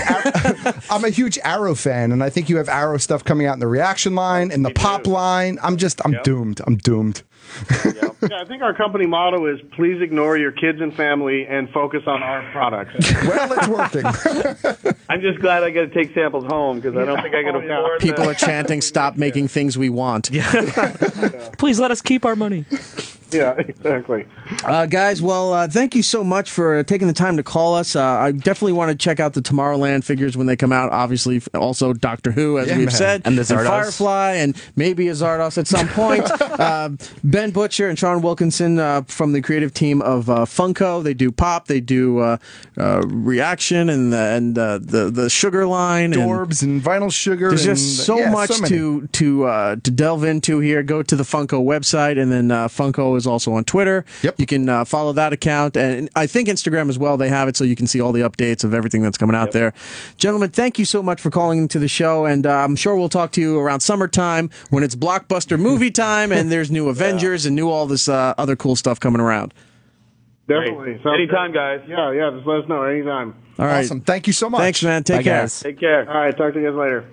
Arrow fan, and I think you have Arrow stuff coming out in the reaction line and the pop line. I'm doomed. I'm doomed. Yeah, I think our company motto is please ignore your kids and family and focus on our products. Well, it's working. I'm just glad I got to take samples home because I don't think I can afford People that. are chanting, stop making things we want. Please let us keep our money. Yeah, exactly. Guys, well, thank you so much for taking the time to call us. I definitely want to check out the Tomorrowland figures when they come out. Obviously, also Doctor Who, as we've said. And the Zardos. Firefly, and maybe a Zardos at some point. Ben Butcher and Sean Wilkinson from the creative team of Funko. They do Pop, they do Reaction, and the Sugar line. Dorbs and Vinyl Sugar. There's just so much to delve into here. Go to the Funko website, and then Funko is also on Twitter. Yep. You can follow that account, and I think Instagram as well. They have it, so you can see all the updates of everything that's coming out there. Gentlemen, thank you so much for calling into the show, and I'm sure we'll talk to you around summertime when it's blockbuster movie time, and there's new Avengers and new all this other cool stuff coming around. Definitely. Anytime, guys. Yeah, just let us know anytime. All right. Awesome. Thank you so much. Thanks, man. Take care. Guys. Take care. All right, talk to you guys later.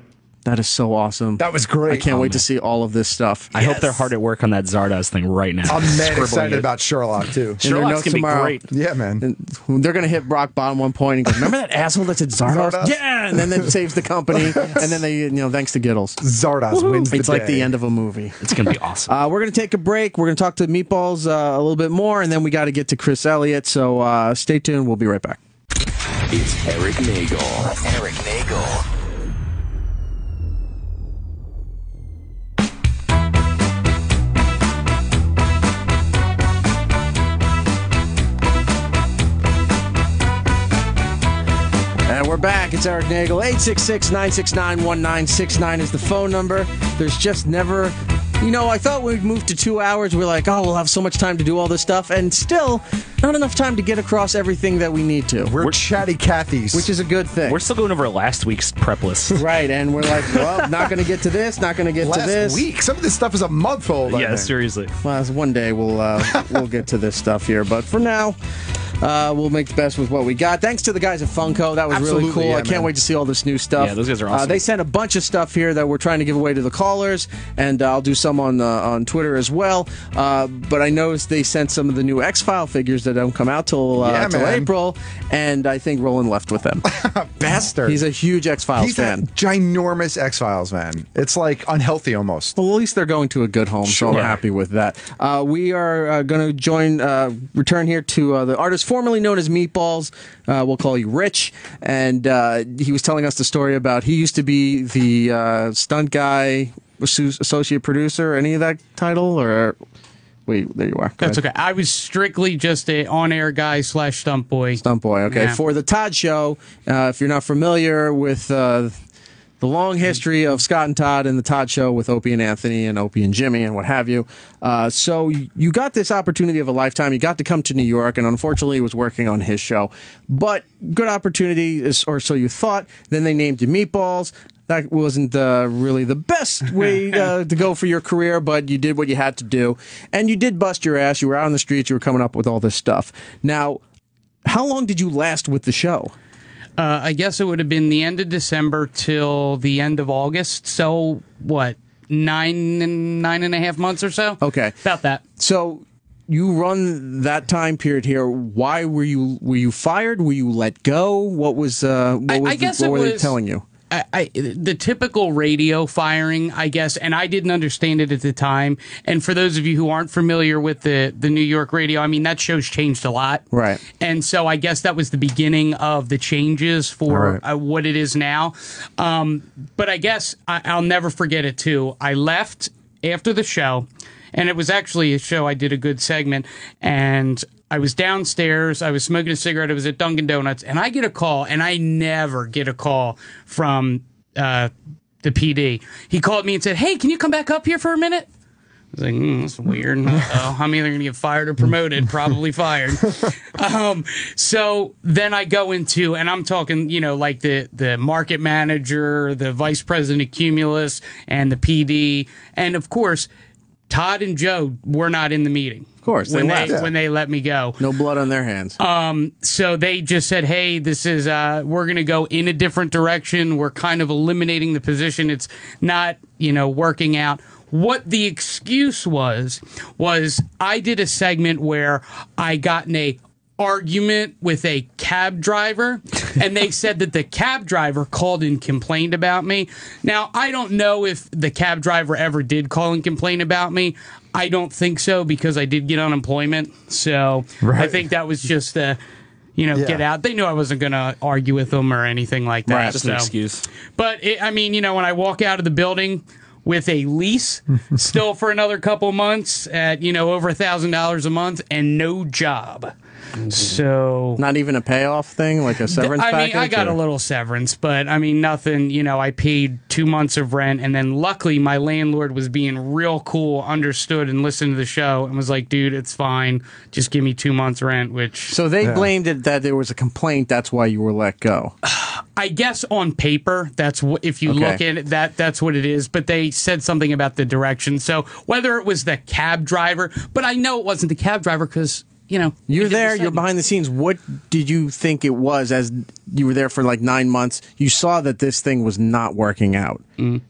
That is so awesome. That was great. I can't wait to see all of this stuff. I hope they're hard at work on that Zardos thing right now. I'm mad Scribbling excited it. about Sherlock, too. Sherlock's going to be great. Yeah, man. And they're going to hit rock bottom one point and go, remember that asshole that said Zardos? Zardos? Yeah! And then it saves the company. And then they, thanks to Giddles. Zardos wins the It's like day. the end of a movie. It's going to be awesome. We're going to take a break. We're going to talk to Meatballs a little bit more, and then we got to get to Chris Elliott. So stay tuned. We'll be right back. It's Erik Nagel. Erik Nagel. And we're back. It's Erik Nagel. 866-969-1969 is the phone number. There's just never... I thought we'd move to 2 hours. We're like, we'll have so much time to do all this stuff. And still, not enough time to get across everything that we need to. We're chatty Cathys. Which is a good thing. We're still going over last week's prep list. Right, and we're like, well, not going to get to this, not going to get to this. Last week. Some of this stuff is a month old. Yeah, seriously. Well, one day we'll get to this stuff here. But for now... we'll make the best with what we got. Thanks to the guys at Funko. That was really cool. Yeah, I can't wait to see all this new stuff. Yeah, those guys are awesome. They sent a bunch of stuff here that we're trying to give away to the callers, and I'll do some on Twitter as well. But I noticed they sent some of the new X-File figures that don't come out till April, and I think Roland left with them. Bastard. He's a huge X-Files He's fan. a ginormous X-Files fan. It's like unhealthy almost. Well, at least they're going to a good home, so I'm happy with that. We are going to return here to the artist formerly known as Meatballs. We'll call you Rich. And he was telling us the story about he used to be the stunt guy, associate producer, any of that title? Or wait, there you are. That's okay. I was strictly just a on-air guy / stunt boy. Stunt boy, okay. Yeah. For the Todd Show, if you're not familiar with the long history of Scott and Todd and the Todd Show with Opie and Anthony and Opie and Jimmy and what have you. So you got this opportunity of a lifetime. You got to come to New York, and unfortunately, he was working on his show. But good opportunity, or so you thought. Then they named you Meatballs. That wasn't really the best way to go for your career, but you did what you had to do. And you did bust your ass. You were out on the streets. You were coming up with all this stuff. Now, how long did you last with the show? I guess it would have been the end of December till the end of August. So, what, 9.5 months or so? Okay. About that. So you run that time period here. Why were you fired? Were you let go? What was what were they telling you? The typical radio firing, I guess, and I didn't understand it at the time. And for those of you who aren't familiar with the New York radio, I mean, that show's changed a lot. Right. And so I guess that was the beginning of the changes for what it is now. But I guess I'll never forget it, too. I left after the show, and it was actually a show I did a good segment, and I was downstairs, I was smoking a cigarette, I was at Dunkin' Donuts, and I get a call, and I never get a call from the PD. He called me and said, "Hey, can you come back up here for a minute?" I was like, that's weird. I'm either going to get fired or promoted, probably fired. So then I go into, and I'm talking, like the market manager, the vice president of Cumulus, and the PD, and of course, Todd and Joe were not in the meeting. Of course, when they let me go. No blood on their hands. So they just said, "Hey, this is we're going to go in a different direction. We're kind of eliminating the position. It's not, working out." What the excuse was I did a segment where I got in a argument with a cab driver, and they said that the cab driver called and complained about me. Now, I don't know if the cab driver ever did call and complain about me. I don't think so, because I did get unemployment. So I think that was just get out. They knew I wasn't going to argue with them or anything like that. Right, just an excuse. But when I walk out of the building with a lease still for another couple months at, over $1,000 a month and no job. So not even a payoff thing, like a severance package? I got a little severance, but nothing. I paid 2 months of rent, and then luckily my landlord was being real cool, understood, and listened to the show, and was like, "Dude, it's fine. Just give me 2 months rent." So they blamed it that there was a complaint. That's why you were let go. I guess on paper, that's what. If you look at it, that's what it is. But they said something about the direction. So whether it was the cab driver, but I know it wasn't the cab driver because. You're there, you're behind the scenes. What did you think it was as you were there for like 9 months? You saw that this thing was not working out.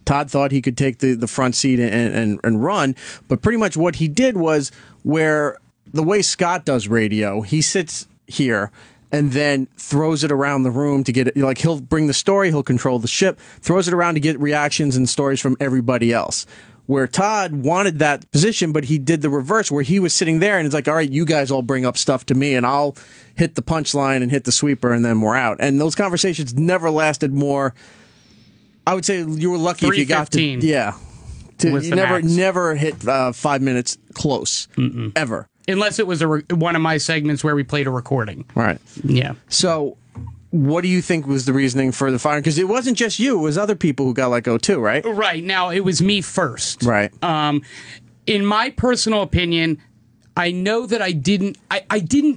Todd thought he could take the front seat and run, but pretty much what he did was where the way Scott does radio, he sits here and then throws it around the room to get it. Like, he'll bring the story, he'll control the ship, throws it around to get reactions and stories from everybody else. Where Todd wanted that position, but he did the reverse, where he was sitting there and it's like, all right, you guys all bring up stuff to me and I'll hit the punchline and hit the sweeper and then we're out. And those conversations never lasted more. I would say you were lucky if you got to. Yeah. You never hit 5 minutes close. Ever. Unless it was one of my segments where we played a recording. Right. Yeah. So what do you think was the reasoning for the firing? Because it wasn't just you; it was other people who got let go too, right? Right. Now it was me first. Right. In my personal opinion, I know that I didn't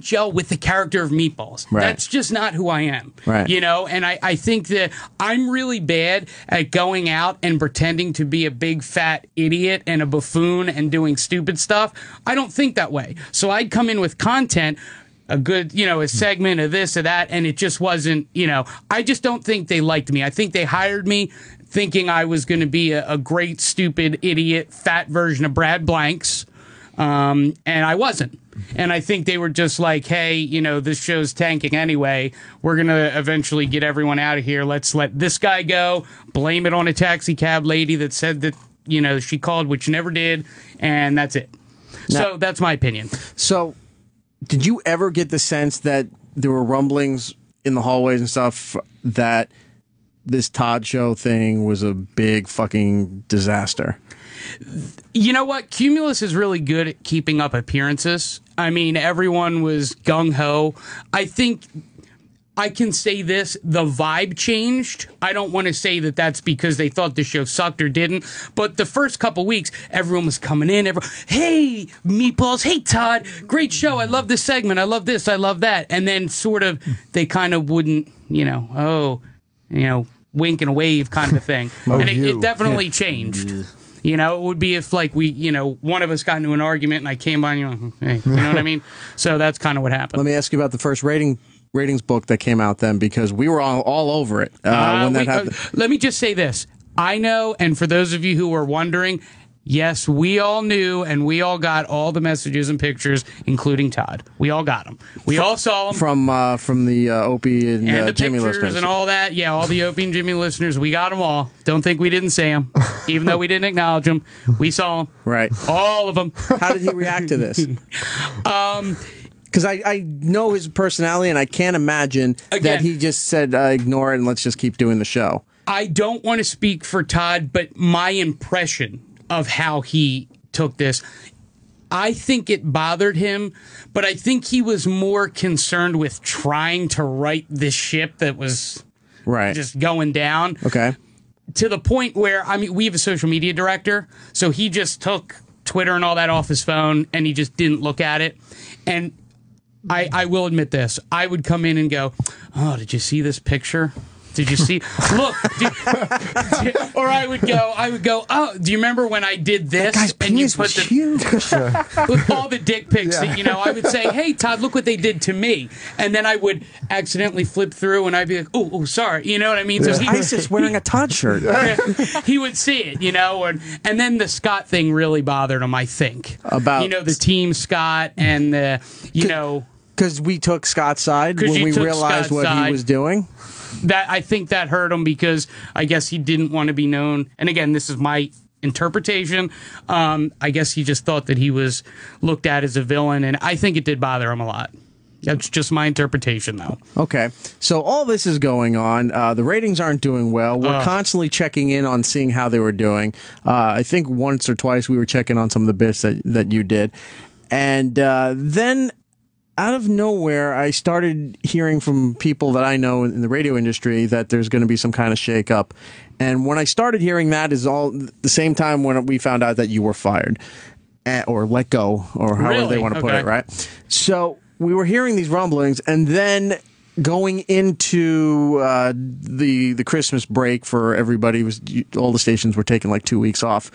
gel with the character of Meatballs. Right. That's just not who I am. Right. And I think that I'm really bad at going out and pretending to be a big fat idiot and a buffoon and doing stupid stuff. I don't think that way. So I'd come in with content good, a segment of this or that, and it just wasn't, I just don't think they liked me. I think they hired me thinking I was going to be a great, stupid, idiot, fat version of Brad Blanks, and I wasn't. And I think they were just like, hey, this show's tanking anyway. We're going to eventually get everyone out of here. Let's let this guy go, blame it on a taxi cab lady that said that, she called, which never did, and that's it. So that's my opinion. So did you ever get the sense that there were rumblings in the hallways and stuff that this Todd Show thing was a big fucking disaster? You know what? Cumulus is really good at keeping up appearances. I mean, everyone was gung-ho. I think I can say this, the vibe changed. I don't want to say that that's because they thought the show sucked or didn't, but the first couple weeks, everyone was coming in. Hey, Meatballs. Hey, Todd. Great show. I love this segment. I love this. I love that. And then sort of, they kind of wouldn't, wink and wave kind of a thing. And it definitely changed. It would be if, like, we, one of us got into an argument and I came by and, hey, you know what I mean? So that's kind of what happened. Let me ask you about the first ratings book that came out then, because we were all over it when that happened. Let me just say this. I know, and for those of you who were wondering, yes, we all knew, and we all got all the messages and pictures, including Todd. We all got them. We all saw them. From the Opie and the Jimmy pictures listeners. And all that. Yeah, all the Opie and Jimmy listeners. We got them all. Don't think we didn't say them. Even though we didn't acknowledge them, we saw them. Right. All of them. How did he react to this? Because I know his personality, and I can't imagine that he just said, ignore it and let's just keep doing the show. I don't want to speak for Todd, but my impression of how he took this, I think it bothered him, but I think he was more concerned with trying to right this ship that was just going down. Okay. To the point where, we have a social media director, so he just took Twitter and all that off his phone, and he just didn't look at it. And I will admit this. I would come in and go, oh, did you see this picture? Did you see? Look. Or I would go, oh, do you remember when I did this? That guy's penis was huge. With all the dick pics that, I would say, hey, Todd, look what they did to me. And then I would accidentally flip through and I'd be like, oh, sorry. You know what I mean? So ISIS wearing a Todd shirt. He would see it, and then the Scott thing really bothered him, I think. About the team Scott and the, because we took Scott's side when we realized what he was doing. That I think that hurt him because I guess he didn't want to be known. And again, this is my interpretation. I guess he just thought that he was looked at as a villain, and I think it did bother him a lot. That's just my interpretation, though. Okay. So all this is going on. The ratings aren't doing well. We're constantly checking in on seeing how they were doing. I think once or twice we were checking on some of the bits that you did. And then out of nowhere, I started hearing from people that I know in the radio industry that there's going to be some kind of shakeup. And when I started hearing that is all the same time when we found out that you were fired or let go or however they want to put it, right? So we were hearing these rumblings, and then going into the Christmas break for everybody, all the stations were taking like 2 weeks off.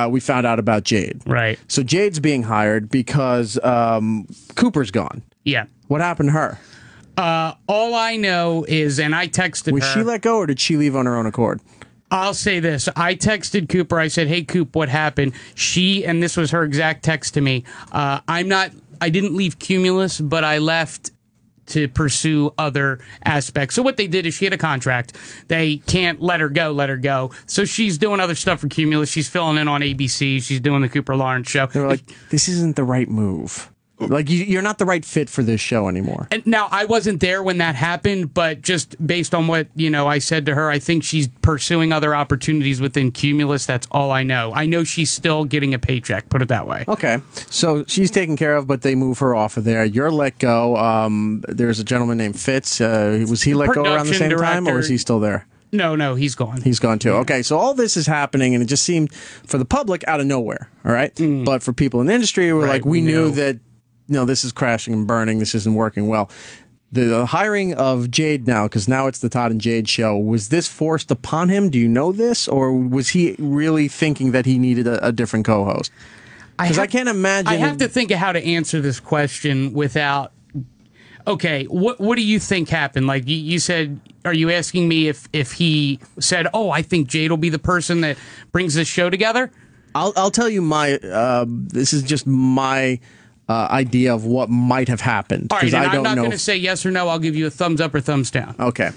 We found out about Jade. Right. So Jade's being hired because Cooper's gone. Yeah. What happened to her? All I know is, and I texted her. Was she let go, or did she leave on her own accord? I'll say this. I texted Cooper. I said, hey, Coop, what happened? And this was her exact text to me. I didn't leave Cumulus, but I left to pursue other aspects. So what they did is she had a contract. They can't let her go. So she's doing other stuff for Cumulus. She's filling in on ABC. She's doing the Cooper Lawrence show. They were like, this isn't the right move. Like, you're not the right fit for this show anymore. And now, I wasn't there when that happened, but just based on what, I said to her, I think she's pursuing other opportunities within Cumulus. That's all I know. I know she's still getting a paycheck, put it that way. Okay. So she's taken care of, but they move her off of there. You're let go. There's a gentleman named Fitz. Was he let go around the same time, or is he still there? No, he's gone. He's gone too. Okay, so all this is happening, and it just seemed, for the public, out of nowhere, all right? But for people in the industry, we knew that, this is crashing and burning. This isn't working well. The hiring of Jade now, because now it's the Todd and Jade show, was this forced upon him? Do you know this? Or was he really thinking that he needed a different co-host? Because I can't imagine. I have to think of how to answer this question without Okay, what do you think happened? Like you said, are you asking me if he said, "Oh, I think Jade will be the person that brings this show together"? I'll tell you my. This is just my idea of what might have happened. All right, and I don't I'm not know. going to say yes or no. I'll give you a thumbs up or thumbs down. Okay.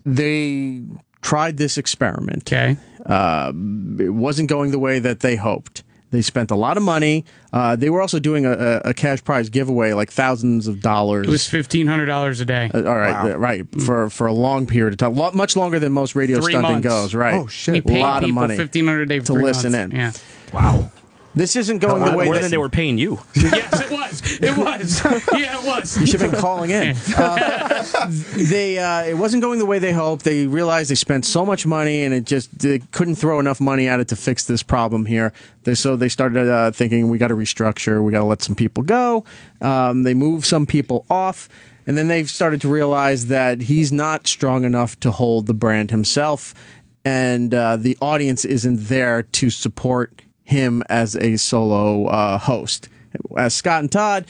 They tried this experiment. Okay. It wasn't going the way that they hoped. They spent a lot of money. They were also doing a cash prize giveaway, like thousands of dollars. It was $1,500 a day. All right, right, for a long period of time, much longer than most radio 3 stunting months. goes. Right? Oh shit! We paid a lot people of money $1,500 a day for to 3 listen months. in. Yeah. Wow. This isn't going the way more that than they were paying you. Yes, it was. It was. Yeah, it was. You should have been calling in. It wasn't going the way they hoped. They realized they spent so much money, and they couldn't throw enough money at it to fix this problem here. So they started thinking, we got to restructure. We got to let some people go. They moved some people off. And then they started to realize that he's not strong enough to hold the brand himself, and the audience isn't there to support him as a solo host. As Scott and Todd,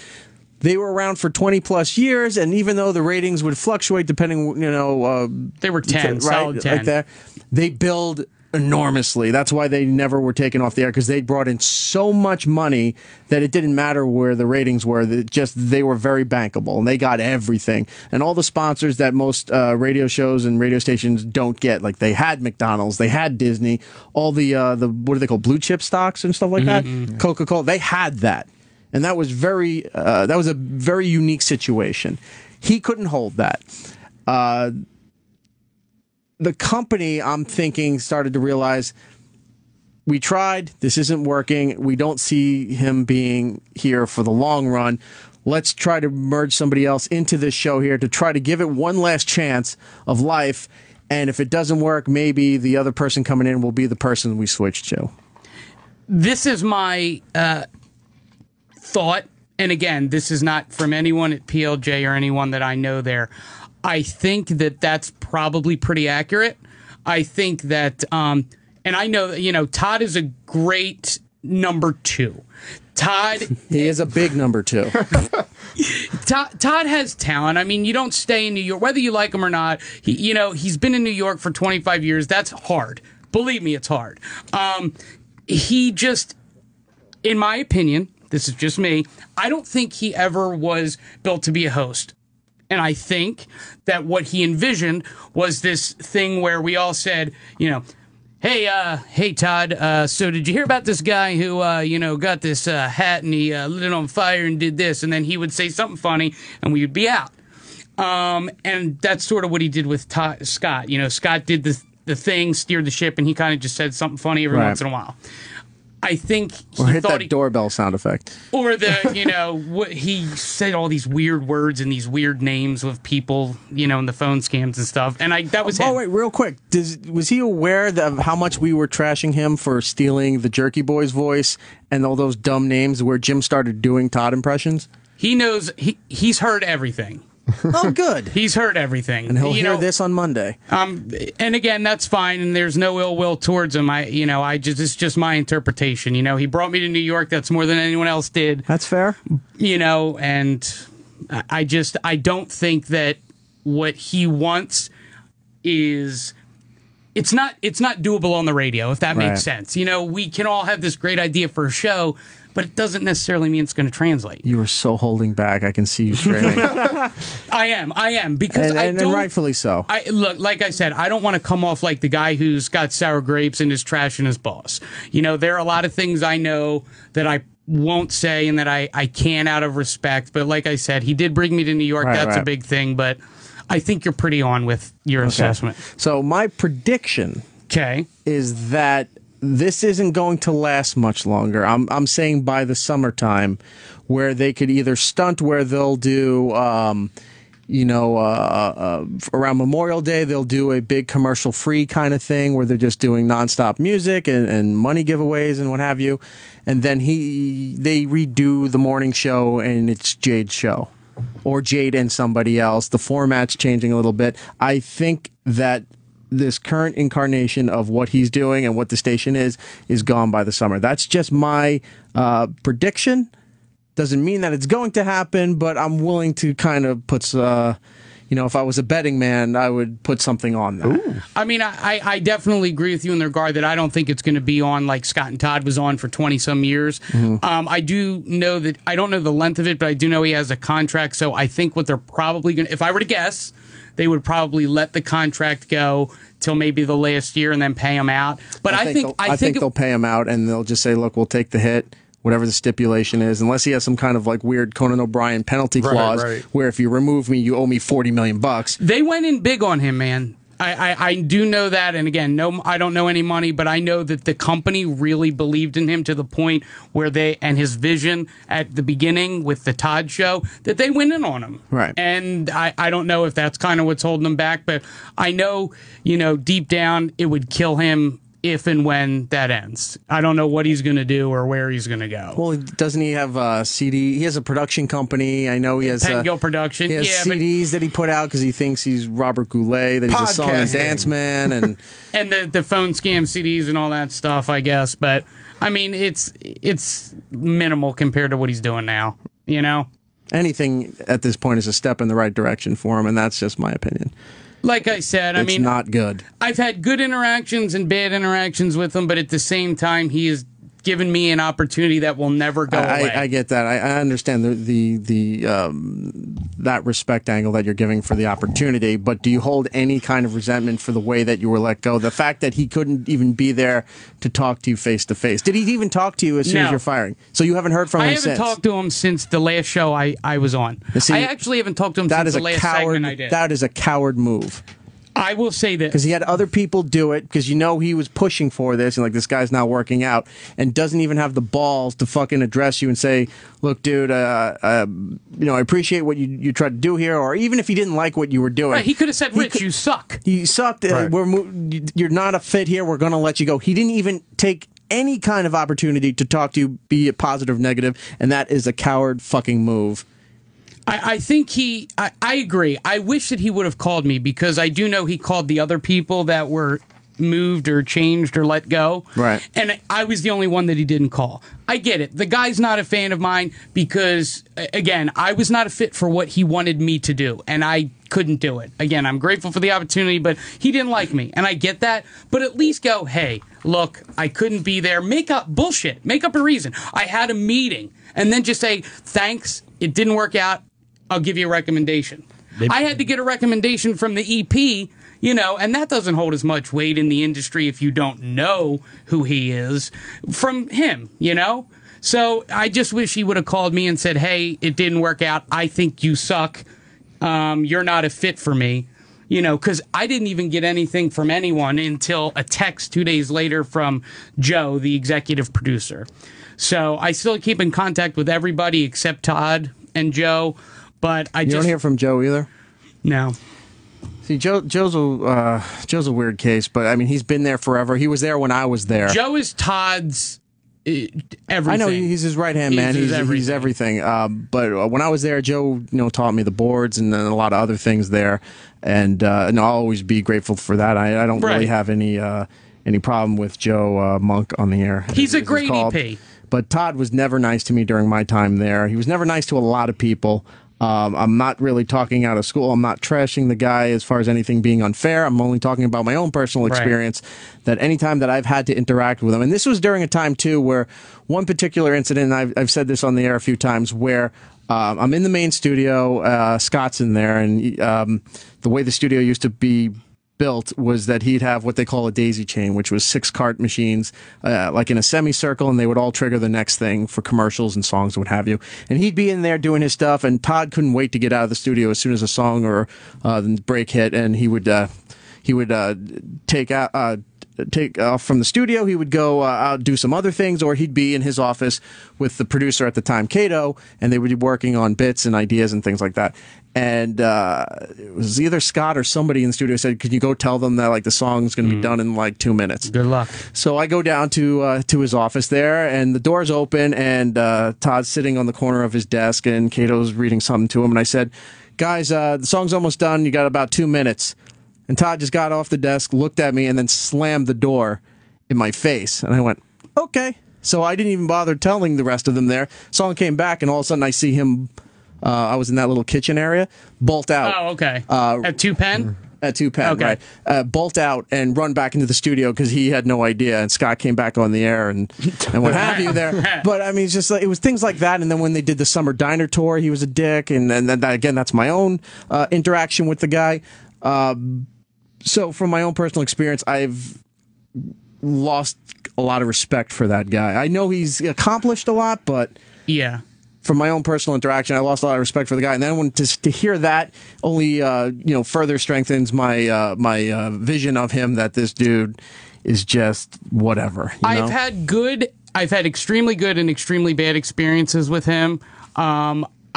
they were around for 20 plus years, and even though the ratings would fluctuate depending, they were 10, solid 10. Like that, they billed enormously. That's why they never were taken off the air, because they brought in so much money that it didn't matter where the ratings were. They were very bankable, and they got everything. And all the sponsors that most radio shows and radio stations don't get, like they had McDonald's, they had Disney, all the what do they call, blue chip stocks and stuff like that, Coca-Cola, they had that. And that was a very unique situation. He couldn't hold that. The company, I'm thinking, started to realize, we tried, this isn't working, we don't see him being here for the long run. Let's try to merge somebody else into this show here to try to give it one last chance of life. And if it doesn't work, maybe the other person coming in will be the person we switch to. This is my thought. And again, this is not from anyone at PLJ or anyone that I know there. I think that that's probably pretty accurate. I think that, and I know that, Todd is a great number 2. Todd... He is a big number 2. Todd has talent. I mean, you don't stay in New York, whether you like him or not. He's been in New York for 25 years. That's hard. Believe me, it's hard. He just, in my opinion, this is just me, I don't think he ever was built to be a host. And I think that what he envisioned was this thing where we all said, hey, Todd, so did you hear about this guy who, got this hat and he lit it on fire and did this? And then he would say something funny and we would be out. And that's sort of what he did with Scott. Scott did the thing, steered the ship, and he kind of just said something funny every once in a while. I think he or hit thought that doorbell sound effect. Or he said all these weird words and these weird names of people, in the phone scams and stuff. And that was him. Oh, wait, real quick. Was he aware of how much we were trashing him for stealing the Jerky Boys voice and all those dumb names where Jim started doing Todd impressions? He knows. He's heard everything. Oh, good. He's heard everything. And he'll hear this on Monday. And again, that's fine, and there's no ill will towards him. It's just my interpretation. He brought me to New York. That's more than anyone else did. That's fair. And I don't think that what he wants is... It's not doable on the radio, if that makes sense. We can all have this great idea for a show, but it doesn't necessarily mean it's going to translate. You were so holding back. I can see you straining. I am because and rightfully so. Look, like I said, I don't want to come off like the guy who's got sour grapes and is trashing his boss. There are a lot of things I know that I won't say and that I can out of respect. But like I said, he did bring me to New York. That's a big thing. But I think you're pretty on with your assessment. So my prediction is that this isn't going to last much longer. I'm saying by the summertime, where they could either stunt where they'll do, around Memorial Day, they'll do a big commercial-free kind of thing where they're just doing nonstop music and money giveaways and what have you. And then they redo the morning show and it's Jade's show. Or Jade and somebody else. The format's changing a little bit. I think that this current incarnation of what he's doing and what the station is gone by the summer. That's just my prediction. Doesn't mean that it's going to happen, but I'm willing to kind of put, if I was a betting man, I would put something on that. Ooh. I mean, I definitely agree with you in the regard that I don't think it's going to be on like Scott and Todd was on for 20-some years. Mm-hmm. I do know that, I don't know the length of it, but I do know he has a contract, so I think what they're probably going to, if I were to guess, they would probably let the contract go till maybe the last year and then pay him out. But I think they'll pay him out and they'll just say, look, we'll take the hit, whatever the stipulation is, unless he has some kind of like weird Conan O'Brien penalty clause where if you remove me, you owe me $40 million. They went in big on him, man. I do know that, and again, I don't know any money, but I know that the company really believed in him to the point where and his vision at the beginning with the Todd Show, that they went in on him. Right. And I don't know if that's kind of what's holding him back, but I know, deep down, it would kill him if and when that ends. I don't know what he's going to do or where he's going to go. Well, doesn't he have a CD? He has a production company. I know he has Pengill Production. He has CDs that he put out because he thinks he's Robert Goulet, that he's a song and dance man. And and the phone scam CDs and all that stuff, I guess. But, I mean, it's minimal compared to what he's doing now, Anything at this point is a step in the right direction for him, and that's just my opinion. Like I said, it's not good. I've had good interactions and bad interactions with him, but at the same time, he has given me an opportunity that will never go away. I get that. I understand the that respect angle that you're giving for the opportunity, but do you hold any kind of resentment for the way that you were let go? The fact that he couldn't even be there to talk to you face to face. Did he even talk to you as soon as you're firing? So you haven't heard from him since? I haven't talked to him since the last show I was on. See, I actually haven't talked to him since the last segment I did. That is a coward move. I will say this. Because he had other people do it, because he was pushing for this, and like, this guy's not working out, and doesn't even have the balls to fucking address you and say, look, dude, I appreciate what you tried to do here, or even if he didn't like what you were doing. Right, he could have said, Rich, you suck. You sucked. Right. You're not a fit here. We're going to let you go. He didn't even take any kind of opportunity to talk to you, be it positive or negative, and that is a coward fucking move. I think I agree. I wish that he would have called me, because I do know he called the other people that were moved or changed or let go. Right. And I was the only one that he didn't call. I get it. The guy's not a fan of mine because, again, I was not a fit for what he wanted me to do, and I couldn't do it. Again, I'm grateful for the opportunity, but he didn't like me, and I get that. But at least go, hey, look, I couldn't be there. Make up bullshit. Make up a reason. I had a meeting, and then just say, thanks, it didn't work out. I'll give you a recommendation. I had to get a recommendation from the EP, and that doesn't hold as much weight in the industry if you don't know who he is, from him, So I just wish he would have called me and said, hey, it didn't work out. I think you suck. You're not a fit for me. Because I didn't even get anything from anyone until a text 2 days later from Joe, the executive producer. So I still keep in contact with everybody except Todd and Joe. But you don't hear from Joe either? No. See, Joe's a weird case, but I mean, he's been there forever. He was there when I was there. Joe is Todd's everything. I know, he's his right hand man. He's everything. But when I was there, Joe, taught me the boards and a lot of other things there, and I'll always be grateful for that. I don't really have any problem with Joe Monk on the air. He's a great EP. But Todd was never nice to me during my time there. He was never nice to a lot of people. I'm not really talking out of school. I'm not trashing the guy as far as anything being unfair. I'm only talking about my own personal experience, that anytime that I've had to interact with him, and this was during a time, too, where one particular incident, and I've said this on the air a few times, where I'm in the main studio, Scott's in there, and the way the studio used to be built was that he'd have what they call a daisy chain, which was 6 cart machines, like in a semicircle, and they would all trigger the next thing for commercials and songs and what have you. And he'd be in there doing his stuff, and Todd couldn't wait to get out of the studio as soon as a song or the break hit, and he would take off from the studio. He would go out, do some other things, or he'd be in his office with the producer at the time, Cato, and they would be working on bits and ideas and things like that. And it was either Scott or somebody in the studio said, "Could you go tell them that like the song's going to be done in like 2 minutes?" Good luck. So I go down to his office there, and the door's open, and Todd's sitting on the corner of his desk, and Cato's reading something to him. And I said, "Guys, the song's almost done. You got about 2 minutes." And Todd just got off the desk, looked at me, and then slammed the door in my face. And I went, "Okay." So I didn't even bother telling the rest of them there. Saw him came back, and all of a sudden I see him. I was in that little kitchen area. Bolt out. Oh, okay. At 2 Penn? At 2 Penn, Okay. right. Bolt out and run back into the studio because he had no idea. And Scott came back on the air and what have you there. But I mean, it's just like, it was things like that. And then when they did the summer diner tour, he was a dick. And then again, that's my own interaction with the guy. So from my own personal experience, I've lost a lot of respect for that guy. I know he's accomplished a lot, but yeah. From my own personal interaction, I lost a lot of respect for the guy, and then when to hear that only further strengthens my my vision of him that this dude is just whatever. I've had extremely good and extremely bad experiences with him.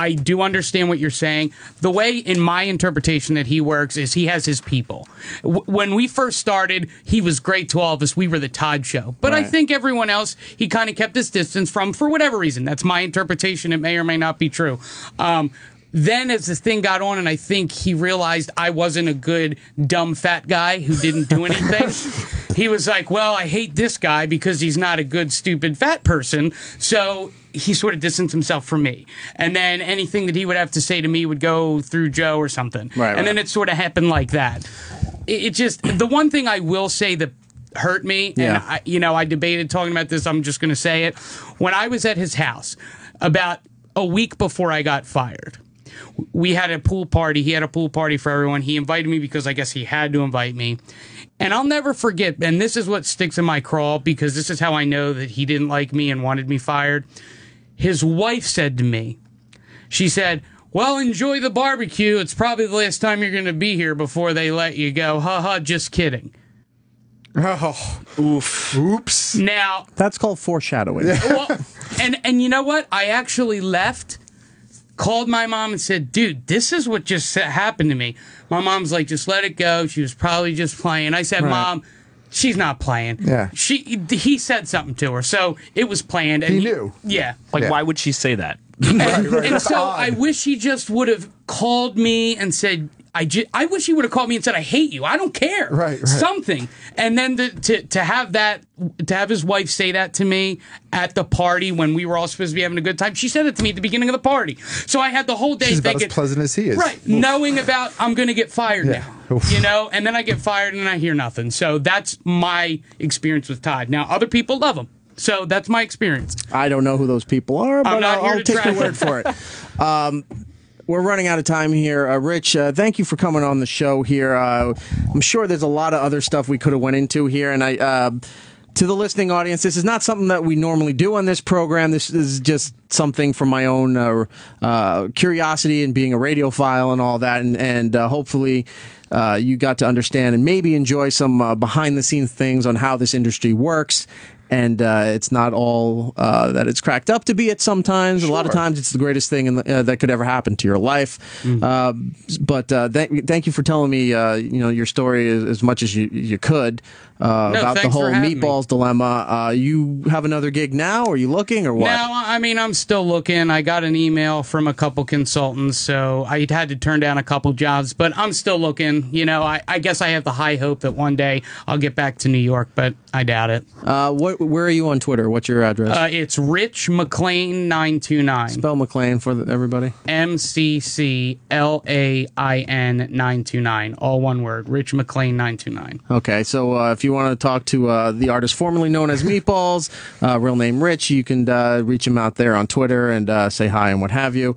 I do understand what you're saying. The way, in my interpretation, that he works is he has his people. When we first started, he was great to all of us. We were the Todd Show. But I think everyone else, he kind of kept his distance from, for whatever reason. That's my interpretation. It may or may not be true. Then as this thing got on, and I think he realized I wasn't a good, dumb, fat guy who didn't do anything, he was like, well, I hate this guy because he's not a good, stupid, fat person. So he sort of distanced himself from me. And then anything that he would have to say to me would go through Joe or something. And then it sort of happened like that. It just, the one thing I will say that hurt me, and I debated talking about this, I'm just going to say it. When I was at his house, about a week before I got fired, we had a pool party. He had a pool party for everyone. He invited me because I guess he had to invite me. And I'll never forget, and this is what sticks in my craw, because this is how I know that he didn't like me and wanted me fired. His wife said to me, she said, well, enjoy the barbecue. It's probably the last time you're going to be here before they let you go. Ha ha, just kidding. Oh, oops. Now, that's called foreshadowing. Well, and you know what? I actually left, called my mom and said, dude, this is what just happened to me. My mom's like, just let it go. She was probably just playing. I said, Mom, she's not playing. Yeah. He said something to her, so it was planned. And he knew. Yeah. Why would she say that? And so I wish he just would have called me and said, I wish he would have called me and said, I hate you. I don't care. Right. Something. And then to have his wife say that to me at the party when we were all supposed to be having a good time, she said it to me at the beginning of the party. So I had the whole day She's thinking, about as pleasant as he is. right, knowing about I'm going to get fired now. Oof. And then I get fired and I hear nothing. So that's my experience with Todd. Now, other people love him. So that's my experience. I don't know who those people are, but I'll take your try. word for it. We're running out of time here. Rich, thank you for coming on the show here. I'm sure there's a lot of other stuff we could have went into here. And to the listening audience, this is not something that we normally do on this program. This is just something from my own curiosity and being a radiophile and all that. And hopefully you got to understand and maybe enjoy some behind-the-scenes things on how this industry works. And it's not all that it's cracked up to be at sometimes. Sure. A lot of times it's the greatest thing that could ever happen to your life. But thank you for telling me your story as much as you could about the whole Meatballs dilemma. You have another gig now? Are you looking or what? No, I mean, I'm still looking. I got an email from a couple consultants, so I had to turn down a couple jobs, but I'm still looking. I guess I have the high hope that one day I'll get back to New York, but I doubt it. Where are you on Twitter? What's your address? It's Rich McClain 929. Spell McClain for everybody. MCCLAIN 929. All one word. Rich McClain 929. Okay, so if you want to talk to the artist formerly known as Meatballs, real name Rich, you can reach him out there on Twitter and say hi and what have you.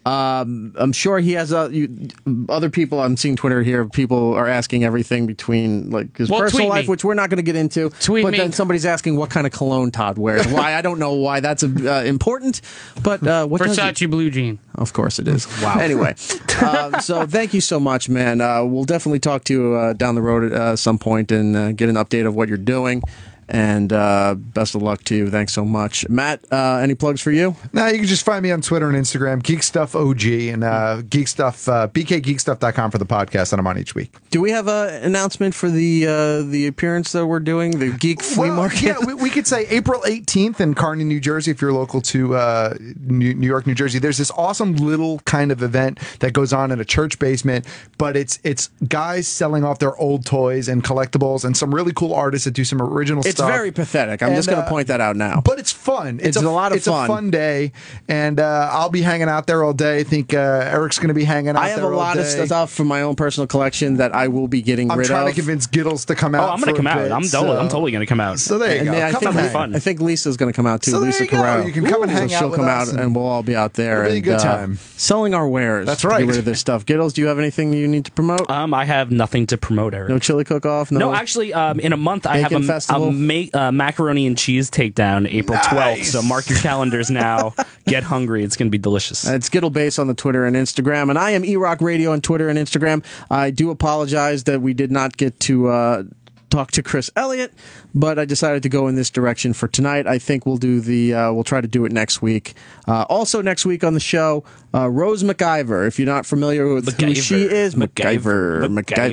I'm sure he has other people. I'm seeing Twitter here. People are asking everything between like his personal life, which we're not going to get into. Then somebody's asking what kind of cologne Todd wears. Why? I don't know why that's important. But what Versace blue jean. Of course it is. Wow. Anyway, so thank you so much, man. We'll definitely talk to you down the road at some point and get an update of what you're doing. And best of luck to you. Thanks so much. Matt, any plugs for you? No, you can just find me on Twitter and Instagram, Geek Stuff OG, and Geek Stuff, bkgeekstuff.com for the podcast that I'm on each week. Do we have an announcement for the appearance that we're doing, the Geek Flea Market? Yeah, we could say April 18th in Kearney, New Jersey, if you're local to New York, New Jersey. There's this awesome little kind of event that goes on in a church basement, but it's guys selling off their old toys and collectibles and some really cool artists that do some original stuff. stuff. It's very pathetic. I'm just going to point that out now. But it's fun. It's a lot of fun. It's a fun day, and I'll be hanging out there all day. I think Eric's going to be hanging out there all day. I have a lot of stuff from my own personal collection that I will be getting rid of. I'm trying to convince Giddles to come out. Oh, I'm going to come out. I'm totally going to come out. So there you go. I think Lisa's going to come out too. So Lisa Corral. You can come and hang out she'll with come us out, and we'll all be out there. It'll be a good time. Selling our wares. That's right. To get rid of this stuff. Giddles, do you have anything you need to promote? I have nothing to promote, Eric. No chili cook-off? No, actually, in a month I have a macaroni and cheese takedown April 12th. So mark your calendars now. Get hungry. It's going to be delicious. It's Gittlebase on the Twitter and Instagram, and I am eRock Radio on Twitter and Instagram. I do apologize that we did not get to talk to Chris Elliott, but I decided to go in this direction for tonight. I think we'll do we'll try to do it next week. Also next week on the show, Rose McIver. If you're not familiar with who she is, McIver.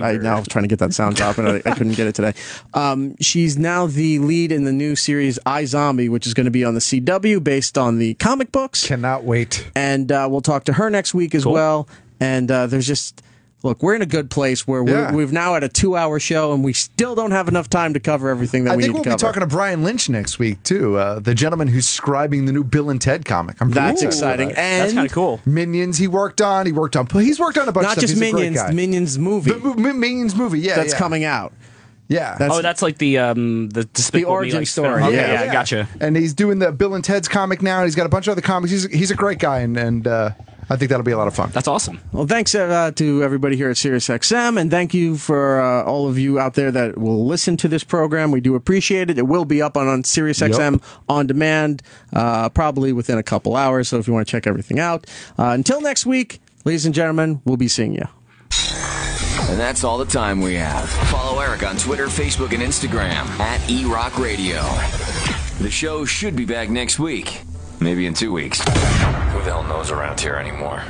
I now was trying to get that sound drop, and I couldn't get it today. She's now the lead in the new series iZombie, which is going to be on the CW based on the comic books. Cannot wait. And we'll talk to her next week as well. And there's just... Look, we're in a good place where we've now had a 2-hour show, and we still don't have enough time to cover everything that we need to cover. I think we'll be talking to Brian Lynch next week, too, the gentleman who's scribing the new Bill and Ted comic. That's exciting. And that's kind of cool. Minions he's worked on a bunch of stuff. Not just Minions, the Minions movie. The Minions movie, that's coming out. Yeah. That's like the origin story. Okay, I gotcha. And he's doing the Bill and Ted's comic now. And he's got a bunch of other comics. He's a great guy, and I think that'll be a lot of fun. That's awesome. Well, thanks to everybody here at SiriusXM, and thank you for all of you out there that will listen to this program. We do appreciate it. It will be up on SiriusXM on demand, probably within a couple hours. So if you want to check everything out, until next week, ladies and gentlemen, we'll be seeing you. And that's all the time we have. Follow Eric on Twitter, Facebook, and Instagram at eRock Radio. The show should be back next week. Maybe in 2 weeks. Who the hell knows around here anymore?